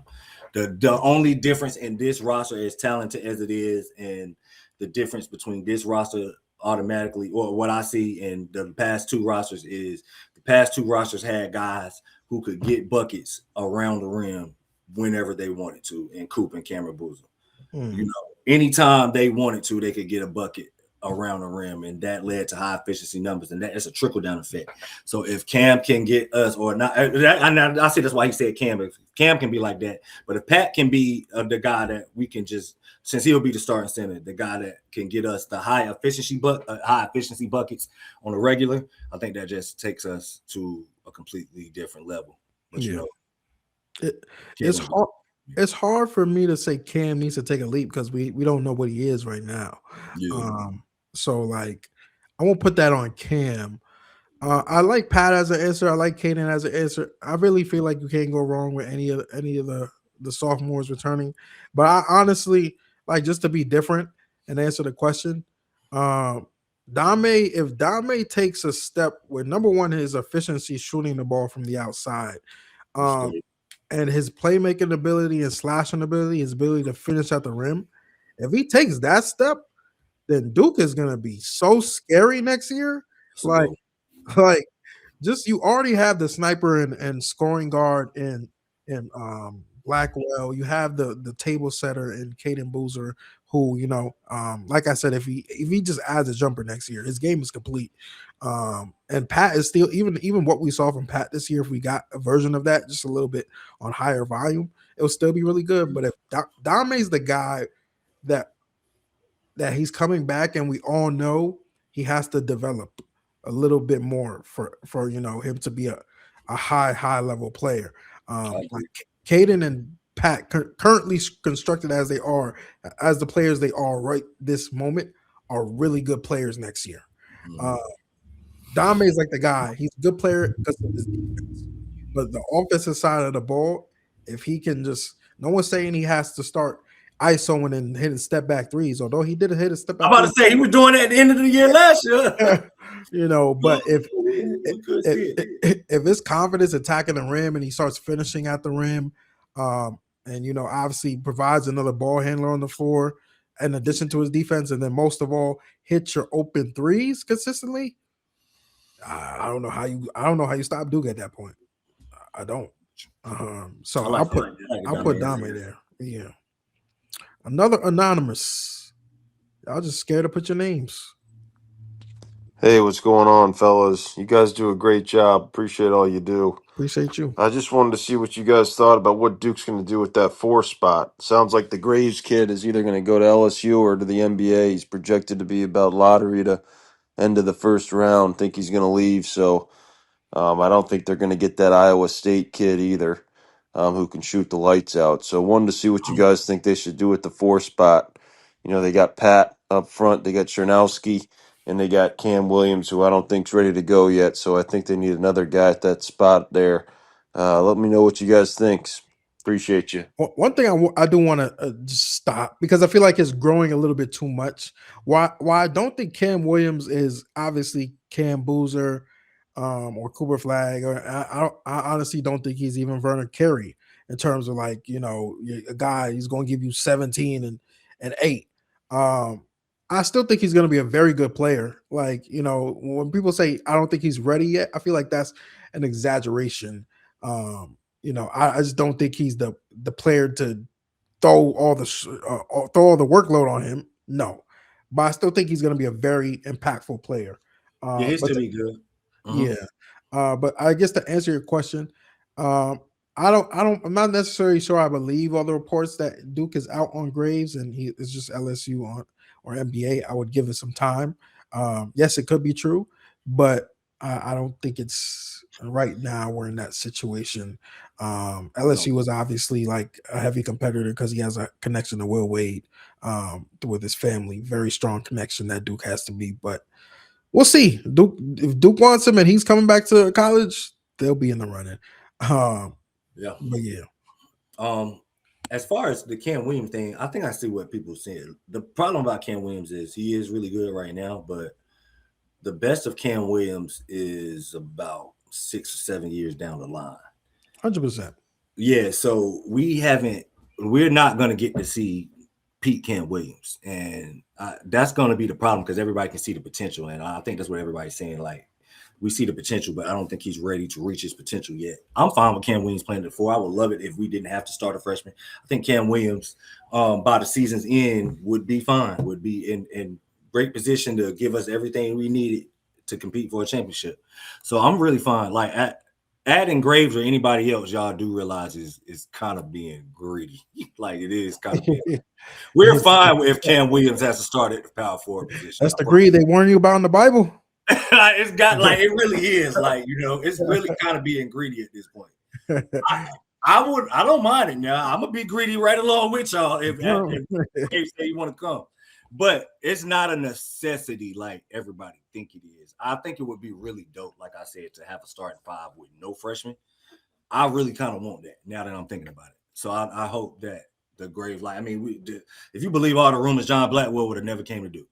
The only difference in this roster, as talented as it is, and the difference between this roster automatically, or what I see in the past two rosters, is the past two rosters had guys who could get buckets around the rim whenever they wanted to, and Coop and Cameron Boozer. You know, anytime they wanted to, they could get a bucket around the rim, and that led to high efficiency numbers, and that's a trickle down effect. So if Cam can get us, or not, I say that's why he said Cam. If Cam can be like that, but if Pat can be the guy that we can just, since he'll be the starting center, the guy that can get us the high efficiency buckets on the regular, I think that just takes us to a completely different level. But you know, it's hard. It's hard for me to say Cam needs to take a leap because we don't know what he is right now. So like, I won't put that on Cam. I like Pat as an answer. I like Caden as an answer. I really feel like you can't go wrong with any of the sophomores returning. But I honestly like, just to be different and answer the question. If Dame takes a step with, number one, his efficiency shooting the ball from the outside. And his playmaking ability and slashing ability, his ability to finish at the rim. If he takes that step, then Duke is gonna be so scary next year. Like just, you already have the sniper and scoring guard in Blackwell. You have the table setter in Caden Boozer, who, like I said, if he just adds a jumper next year, his game is complete. And Pat is still, even what we saw from Pat this year, if we got a version of that, just a little bit on higher volume, it will still be really good. But if Dame's the guy that that he's coming back, and we all know he has to develop a little bit more for him to be a high level player. Like Caden and Pat currently constructed as they are, as the players they are right this moment, are really good players next year. Dame is like the guy. He's a good player because of his defense. But the offensive side of the ball, if he can just, no one's saying he has to start ISOing and hitting step back threes, although he did hit a step back. I'm about to say he was doing it at the end of the year last year. But if his confidence attacking the rim and he starts finishing at the rim, and obviously provides another ball handler on the floor in addition to his defense, and then most of all hits your open threes consistently, I don't know how you stop Duke at that point. I don't. So I'll put Dame there. Yeah. Another anonymous. Y'all just scared to put your names. Hey, what's going on, fellas? You guys do a great job. Appreciate all you do. Appreciate you. I just wanted to see what you guys thought about what Duke's going to do with that 4 spot. Sounds like the Graves kid is either going to go to LSU or to the NBA. He's projected to be about lottery to end of the first round. Think he's going to leave, so I don't think they're going to get that Iowa State kid either, who can shoot the lights out. So wanted to see what you guys think they should do with the 4 spot. They got Pat up front, they got Chernowski, and they got Cam Williams, who I don't think's ready to go yet. So I think they need another guy at that spot there. Let me know what you guys think. Appreciate you. One thing I do want to just stop, because I feel like it's growing a little bit too much. Why I don't think Cam Williams is obviously Cam Boozer or Cooper Flag, or I honestly don't think he's even Vernon Carey in terms of like a guy he's going to give you 17 and 8. I still think he's going to be a very good player. Like when people say I don't think he's ready yet, I feel like that's an exaggeration. I just don't think he's the player to throw all the workload on him. No, but I still think he's going to be a very impactful player. Yeah, he's to be good. Yeah, but I guess to answer your question, I'm not necessarily sure I believe all the reports that Duke is out on Graves and he is just LSU or NBA. I would give it some time. Yes, it could be true, but I don't think it's right now. We're in that situation. LSU was obviously like a heavy competitor because he has a connection to Will Wade with his family. Very strong connection that Duke has to be, but we'll see. If Duke wants him and he's coming back to college, they'll be in the running. Yeah. But yeah. As far as the Cam Williams thing, I think I see what people said. The problem about Cam Williams is he is really good right now, but the best of Cam Williams is about 6 or 7 years down the line. 100%. Yeah, so we're not going to get to see peak Cam Williams, and that's going to be the problem because everybody can see the potential, and I think that's what everybody's saying. Like, we see the potential, but I don't think he's ready to reach his potential yet. I'm fine with Cam Williams playing at 4. I would love it if we didn't have to start a freshman. I think Cam Williams, by the season's end, would be fine, would be in great position to give us everything we needed to compete for a championship. So I'm really fine. Like, adding Graves or anybody else, y'all do realize is kind of being greedy. Like, it is kind of being we're fine if Cam Williams has to start at the power forward position. That's the greed they warn you about in the Bible. It's got like it really is like it's really kind of being greedy at this point. I don't mind it now. I'm gonna be greedy right along with y'all if say you want to come, but it's not a necessity like everybody think it is. I think it would be really dope, like I said, to have a starting 5 with no freshmen. I really kind of want that now that I'm thinking about it. So I hope that the Graves, if you believe all the rumors, John Blackwell would have never came to Duke.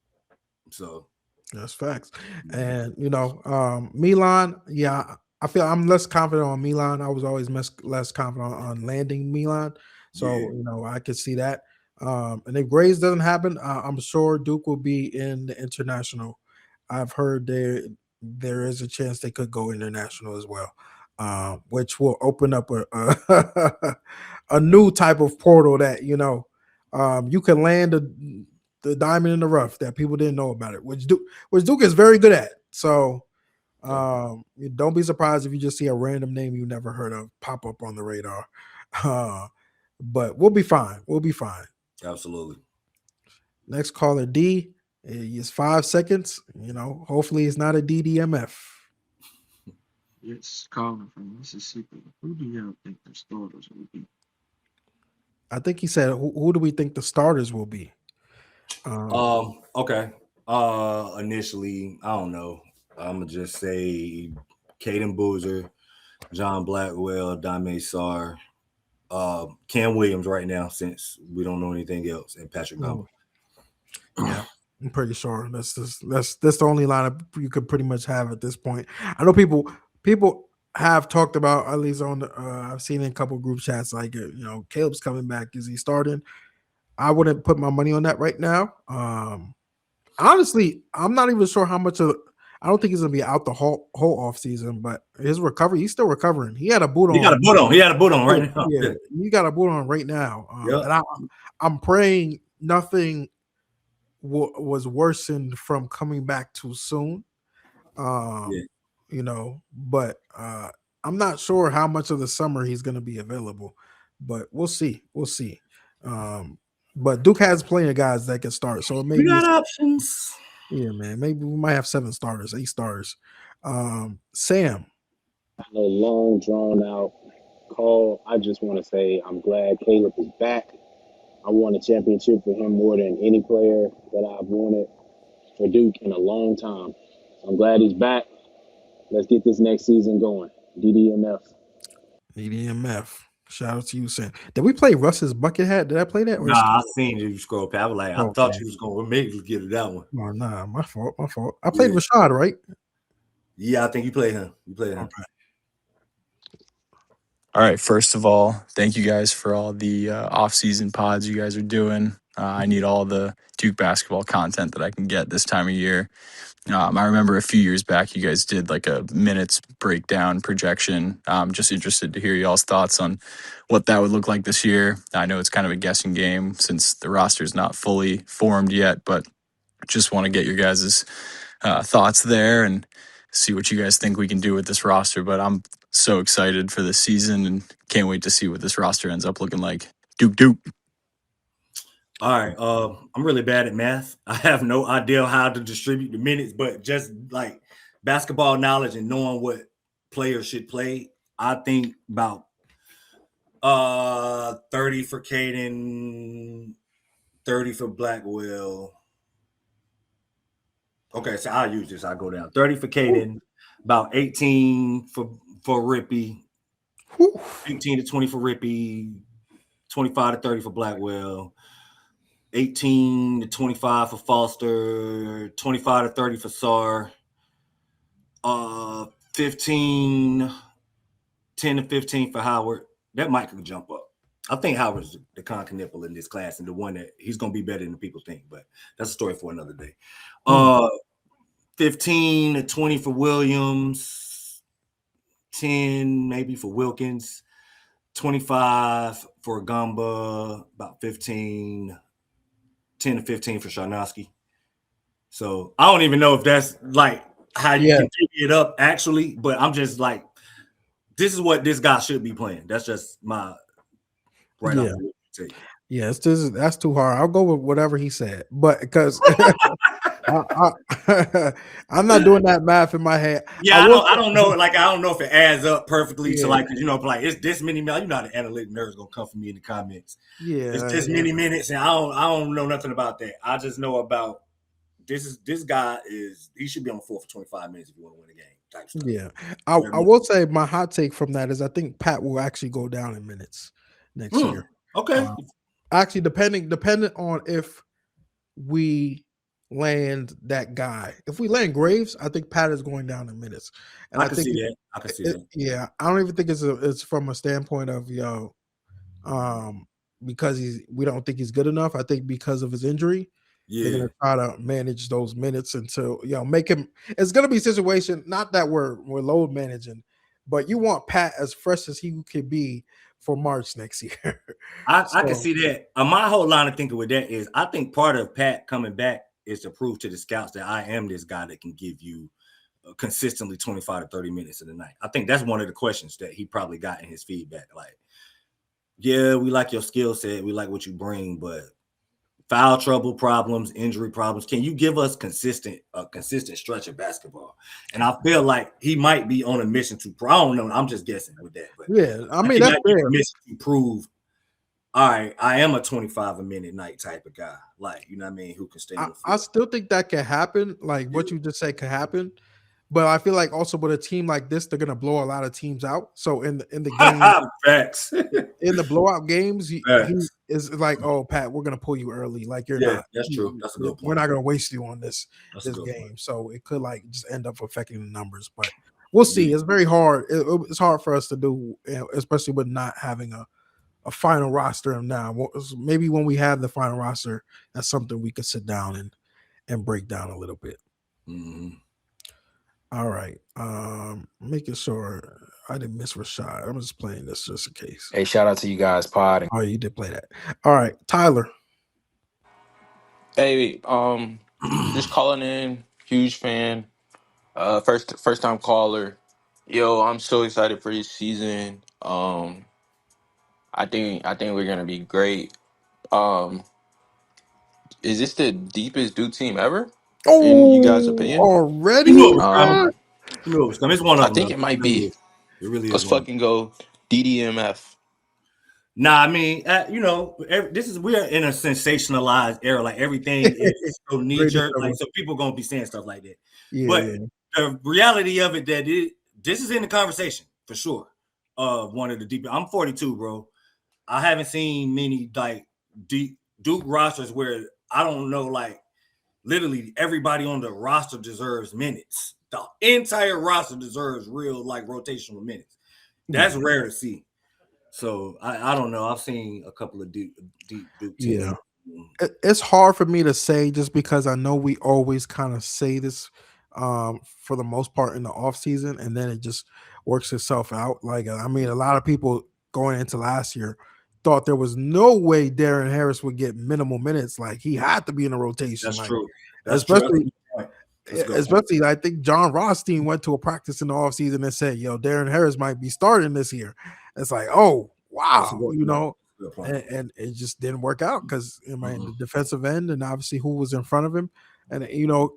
So. That's facts. And Milan, yeah, I feel I'm less confident on Milan. I was always less confident on landing Milan. So, I could see that. And if Graves doesn't happen, I'm sure Duke will be in the international. I've heard there is a chance they could go international as well, which will open up a new type of portal that, you can land the diamond in the rough that people didn't know about it, which Duke is very good at. So don't be surprised if you just see a random name you never heard of pop up on the radar. But we'll be fine. We'll be fine. Absolutely. Next caller, D. It's 5 seconds. Hopefully it's not a DDMF. It's calling from Mississippi. Who do y'all think the starters will be? I think he said, who do we think the starters will be? Okay. Initially, I don't know. I'm gonna just say Caden Boozer, John Blackwell, Dame Sarr, Cam Williams right now, since we don't know anything else, and Patrick Gumbo. Yeah, I'm pretty sure that's the only lineup you could pretty much have at this point. I know people have talked about, at least on the I've seen in a couple group chats, like Caleb's coming back. Is he starting? I wouldn't put my money on that right now. Honestly, I'm not even sure how much of. I don't think he's gonna be out the whole off season, but his recovery, he's still recovering. He had a boot on. He got a boot on. He had a boot on right now. Yeah, you got a boot on right now. Yep. And I'm praying nothing was worsened from coming back too soon. But I'm not sure how much of the summer he's going to be available, but we'll see. But Duke has plenty of guys that can start, so maybe we got options. Yeah, man. Maybe we might have 7 starters, 8 starters. Sam. A long, drawn out call. I just want to say I'm glad Caleb is back. I won a championship for him more than any player that I've wanted for Duke in a long time. So I'm glad he's back. Let's get this next season going. DDMF. Shout out to you, Sam. Did we play Russ's Bucket Hat? Did I play that? Nah, I seen you scroll past. I was like, I thought you was going to make you get it that one. Oh, nah, my fault. I played Rashad, right? Yeah, I think you played him. Okay. All right. First of all, thank you guys for all the off-season pods you guys are doing. I need all the Duke basketball content that I can get this time of year. I remember a few years back, you guys did like a minutes breakdown projection. I'm just interested to hear y'all's thoughts on what that would look like this year. I know it's kind of a guessing game since the roster is not fully formed yet, but just want to get your guys' thoughts there and see what you guys think we can do with this roster. But I'm so excited for this season and can't wait to see what this roster ends up looking like. Duke. All right. I'm really bad at math. I have no idea how to distribute the minutes, but just like basketball knowledge and knowing what players should play, I think about 30 for Caden, 30 for Blackwell. Okay, so I'll use this. I'll go down. 30 for Caden, about 18 for Rippy, 18 to 20 for Rippy, 25 to 30 for Blackwell, 18 to 25 for Foster, 25 to 30 for Sarr, 10 to 15 for Howard. That might could jump up. I think Howard's the nipple in this class and the one that he's going to be better than people think, but that's a story for another day. 15 to 20 for Williams, 10 maybe for Wilkins, 25 for Gamba, about 10 to 15 for Sharnowski. So I don't even know if that's like how you can figure it up actually, but I'm just like, this is what this guy should be playing. That's just my Yeah, that's too hard. I'll go with whatever he said, but because I'm not doing that math in my head. Yeah, I don't know. Like, I don't know if it adds up perfectly to like it's this many minutes. You know how the analytic nerds gonna come for me in the comments. Yeah, it's this many minutes, and I don't know nothing about that. I just know about this guy he should be on the floor for 25 minutes if you want to win a game. Type stuff. Yeah, I will say my hot take from that is I think Pat will actually go down in minutes next year. Okay. Actually, depending on if we land that guy. If we land Graves, I think Pat is going down in minutes. And I can see that. Yeah, I don't even think it's from a standpoint of because we don't think he's good enough. I think because of his injury, they're gonna try to manage those minutes until make him. It's gonna be a situation. Not that we're load managing, but you want Pat as fresh as he could be for March next year. I can see that. My whole line of thinking with that is I think part of Pat coming back is to prove to the scouts that I am this guy that can give you consistently 25 to 30 minutes in the night. I think that's one of the questions that he probably got in his feedback. Like, yeah, we like your skill set. We like what you bring, but foul trouble problems, injury problems. Can you give us consistent stretch of basketball? And I feel like he might be on a mission to prove. I don't know. I'm just guessing with that. But yeah, I mean he that's might be on fair. a mission to prove, all right, I am a 25 a minute night type of guy. Like, you know what I mean? Who can stay on the I field. still think that can happen. Like what you just said could happen. But I feel like also with a team like this, they're gonna blow a lot of teams out. So in the game, Facts. in the blowout games, he Facts. is like, "Oh, Pat, we're gonna pull you early. Like you're Yeah, not. that's true. That's a good We're point. not gonna waste you on this That's a good game." point. So it could like just end up affecting the numbers. But we'll see. It's very hard. It's hard for us to do, especially with not having a final roster now. Maybe when we have the final roster, that's something we could sit down and break down a little bit. Mm-hmm. All right. Making sure I didn't miss Rashad. I'm just playing this just in case. Hey, shout out to you guys, Pod. Oh, you did play that. All right, Tyler. Hey, just calling in, huge fan. First time caller. Yo, I'm so excited for this season. I think we're gonna be great. Um, is this the deepest Duke team ever? In you guys' Oh, opinion? You already? knew it was coming. You knew it was coming. It's one I of them. think it might It really be. is. It really Let's is one. fucking go DDMF. Nah, I mean, we are in a sensationalized era. Like everything is so knee jerk. Like so, people gonna be saying stuff like that. Yeah, but yeah. the reality of it this is in the conversation for sure. One of the deep. I'm 42, bro. I haven't seen many like deep Duke rosters where I don't know, like literally everybody on the roster deserves minutes. The entire roster deserves real like rotational minutes. That's rare to see. So I don't know. I've seen a couple of deep Duke teams. Yeah. It's hard for me to say just because I know we always kind of say this for the most part in the off season, and then it just works itself out. Like I mean, a lot of people going into last year thought there was no way Darren Harris would get minimal minutes. Like he had to be in a rotation. That's like, true. That's especially true. especially I think John Rothstein went to a practice in the offseason and said, "Yo, Darren Harris might be starting this year." It's like, oh wow, you know, and it just didn't work out because the defensive end and obviously who was in front of him, and you know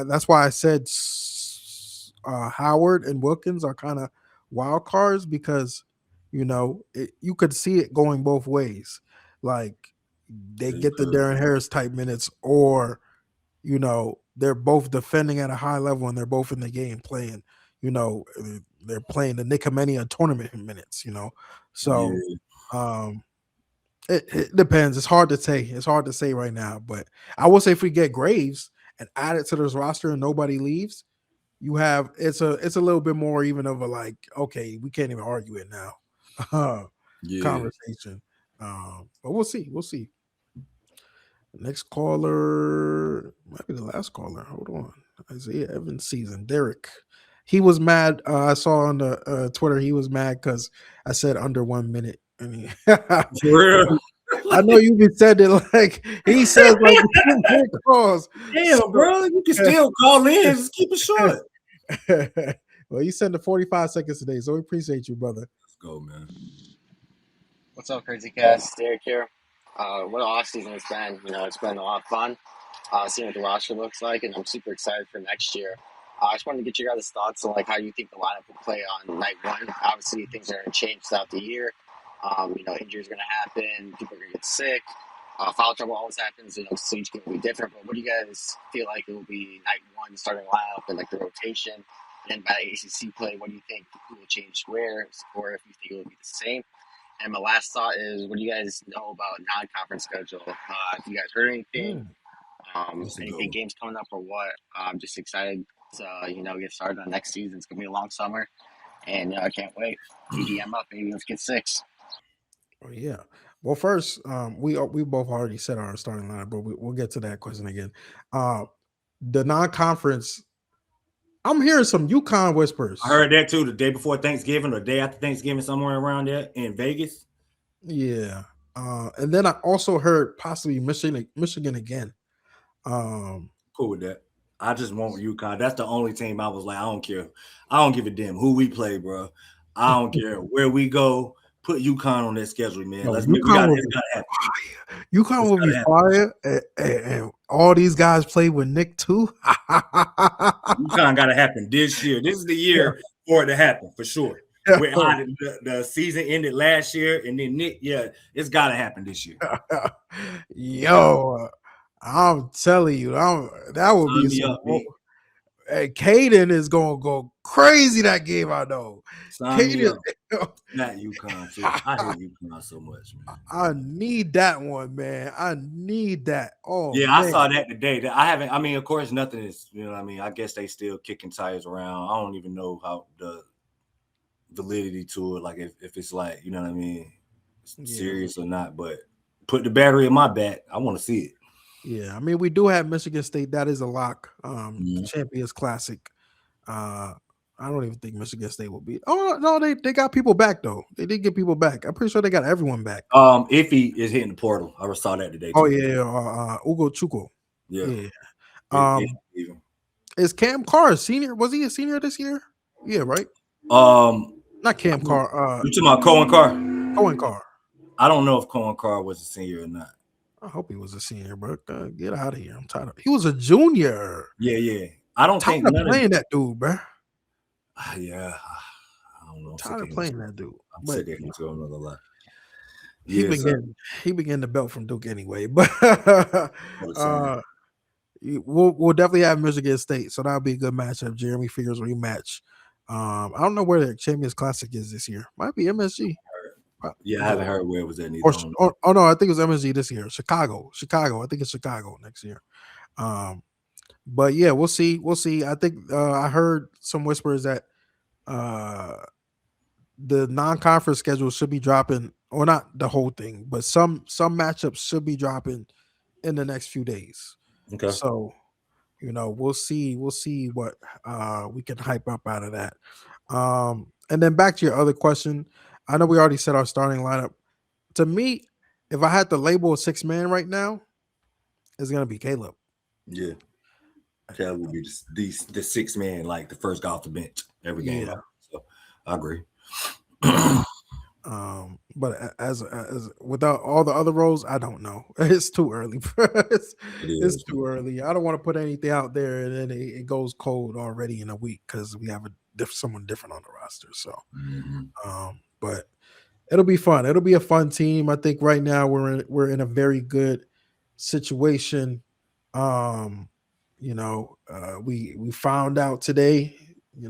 that's why I said Howard and Wilkins are kind of wild cards because you know you could see it going both ways, like they get the Darren Harris type minutes or you know, they're both defending at a high level and they're both in the game playing, you know, they're playing the Nick Amenia tournament minutes, you know. So it depends. It's hard to say. It's hard to say right now. But I will say if we get Graves and add it to this roster and nobody leaves, you have it's a little bit more even of a like, okay, we can't even argue it now. Conversation. But we'll see. We'll see. Next caller might be the last caller. Hold on. Isaiah Evans season. Derek. He was mad. I saw on the Twitter he was mad because I said under 1 minute. I mean, for real. I know you been said it like he says like calls. Damn, bro, you can still call in. Just keep it short. Well, you sent the 45 seconds today, so we appreciate you, brother. Let's go, man. What's up, Crazy Cast? Derek here. What an off season it's been. You know, it's been a lot of fun seeing what the roster looks like, and I'm super excited for next year. I just wanted to get your guys' thoughts on like how you think the lineup will play on night one. Obviously, things are going to change throughout the year. You know, injuries are going to happen. People are going to get sick. Foul trouble always happens. You know, so each game will be different. But what do you guys feel like it will be night one starting lineup and like the rotation? And by ACC play, what do you think will change squares, or if you think it will be the same? And my last thought is, what do you guys know about non-conference schedule? If you guys heard anything, any big games coming up or what? I'm just excited to, you know, get started on next season. It's going to be a long summer, and I can't wait. DDM up, maybe let's get 6. Oh, yeah. Well, first, we both already said our starting lineup, but we'll get to that question again. The non-conference, I'm hearing some UConn whispers. I heard that too the day before Thanksgiving or the day after Thanksgiving, somewhere around there in Vegas. Yeah. And then I also heard possibly Michigan again. Cool with that. I just want UConn. That's the only team I was like, I don't care. I don't give a damn who we play, bro. I don't care where we go. put UConn on that schedule, man. No, It's UConn gotta will happen. UConn will be fire, and all these guys play with Nick too. UConn got to happen this year. This is the year for it to happen for sure. With how the season ended last year, and then Nick, it's got to happen this year. Yo, I'm telling you, that would be some. Hey, Caden is gonna go crazy that game. I know. Caden, not UConn too. I hate UConn so much, man. I need that one, man. I need that. Oh, yeah, man. I saw that today. I haven't. I mean, of course, nothing is. You know what I mean? I guess they still kicking tires around. I don't even know how the validity to it, like if it's like, you know what I mean, serious or not. But put the battery in my back. I want to see it. Yeah, I mean, we do have Michigan State. That is a lock. The Champions Classic. I don't even think Michigan State will beat. Oh no, they got people back though. They did get people back. I'm pretty sure they got everyone back. Iffy is hitting the portal. I saw that today. Oh yeah, Ugo Chuko. Yeah. Is Cam Carr a senior? Was he a senior this year? Yeah, right. Not Cam Carr. You talking about Cohen Carr? Cohen Carr. I don't know if Cohen Carr was a senior or not. I hope he was a senior, bro. Get out of here. I'm tired of. He was a junior. Yeah. I don't think none of playing that dude, bro. Yeah, I don't know. Tired of playing that dude. I'm sick of him going another lie. He began the belt from Duke anyway, but we'll definitely have Michigan State, so that'll be a good matchup. Jeremy Figures rematch. I don't know where the Champions Classic is this year. Might be MSG. Yeah, I haven't heard where it was at neither. Oh no, I think it was MSG this year. Chicago. I think it's Chicago next year. But yeah, we'll see. I think I heard some whispers that the non-conference schedule should be dropping, or not the whole thing, but some matchups should be dropping in the next few days. Okay. So, we'll see what we can hype up out of that. And then back to your other question. I know we already said our starting lineup. To me, if I had to label a 6-man right now, it's gonna be Caleb. Yeah. That would be the 6-man, like the first guy off the bench every game. Yeah. So I agree. But as without all the other roles, I don't know. It's too early. It's too early. I don't want to put anything out there and then it goes cold already in a week because we have someone different on the roster. So, but it'll be fun. It'll be a fun team. I think right now we're in a very good situation. We found out today, the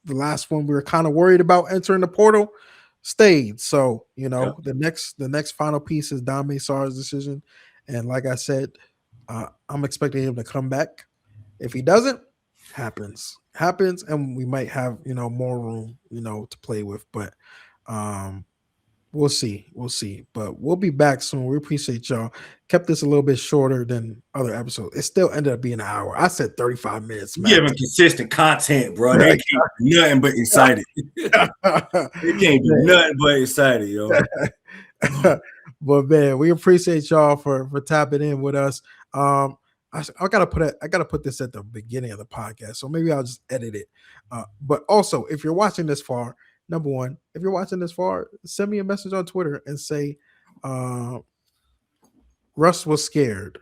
last one we were kind of worried about entering the portal stayed. So, the next final piece is Dame Sarr's decision. And like I said, I'm expecting him to come back. If he doesn't, happens. And we might have, more room, to play with, but we'll see. But we'll be back soon. We appreciate y'all. Kept this a little bit shorter than other episodes. It still ended up being an hour. I said 35 minutes. Giving consistent content, bro. They can't be nothing but excited. They can't be nothing but excited, yo. But man, we appreciate y'all for tapping in with us. I gotta put this at the beginning of the podcast, so maybe I'll just edit it. But also, if you're watching this far, number one, if you're watching this far, send me a message on Twitter and say, Russ was scared.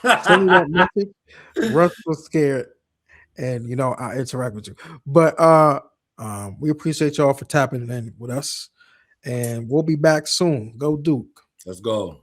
Send me that message. Russ was scared, and I'll interact with you. But we appreciate y'all for tapping in with us, and we'll be back soon. Go Duke. Let's go.